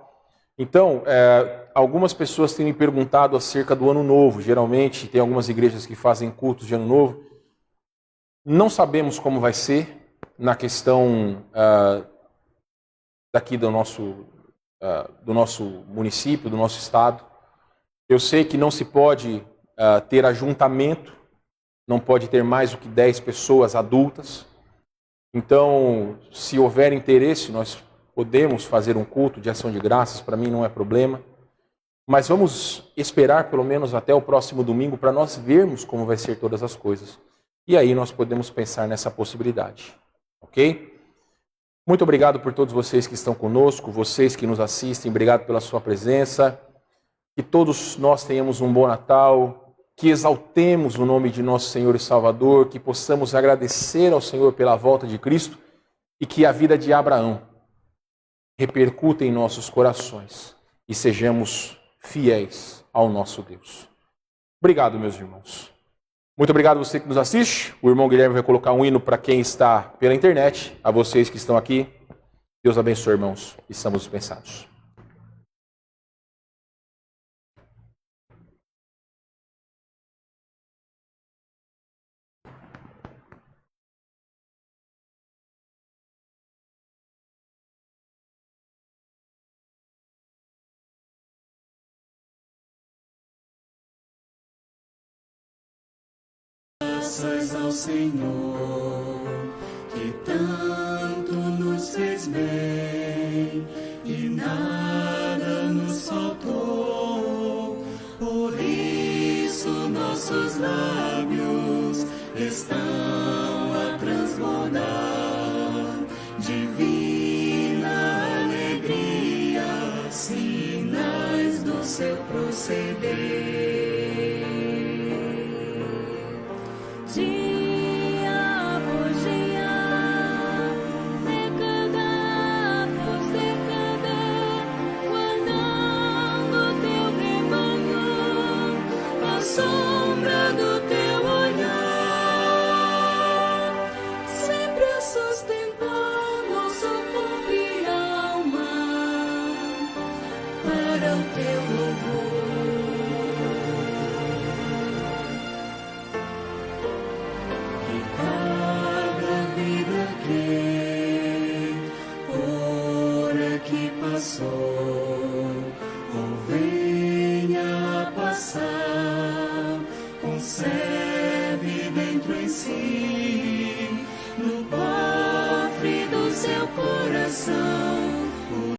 Então, algumas pessoas têm me perguntado acerca do Ano Novo. Geralmente, tem algumas igrejas que fazem cultos de Ano Novo. Não sabemos como vai ser na questão daqui do nosso município, do nosso estado. Eu sei que não se pode ter ajuntamento, não pode ter mais do que 10 pessoas adultas. Então, se houver interesse, nós podemos fazer um culto de ação de graças, para mim não é problema. Mas vamos esperar pelo menos até o próximo domingo para nós vermos como vai ser todas as coisas. E aí nós podemos pensar nessa possibilidade. Ok? Muito obrigado por todos vocês que estão conosco, vocês que nos assistem, obrigado pela sua presença. Que todos nós tenhamos um bom Natal, que exaltemos o nome de nosso Senhor e Salvador, que possamos agradecer ao Senhor pela volta de Cristo e que a vida de Abraão repercuta em nossos corações e sejamos fiéis ao nosso Deus. Obrigado, meus irmãos. Muito obrigado a você que nos assiste. O irmão Guilherme vai colocar um hino para quem está pela internet, a vocês que estão aqui. Deus abençoe, irmãos. Estamos dispensados.
graças ao Senhor, que tanto nos fez bem e nada nos faltou. Por isso nossos lábios estão a transbordar divina alegria, sinais do seu proceder.
Dia por dia, década por década, guardando teu rebanho, a sombra do teu olhar, sempre a sustentar nosso corpo e alma para o teu louvor. Ou venha a passar, conserve dentro em si, no cofre do seu coração,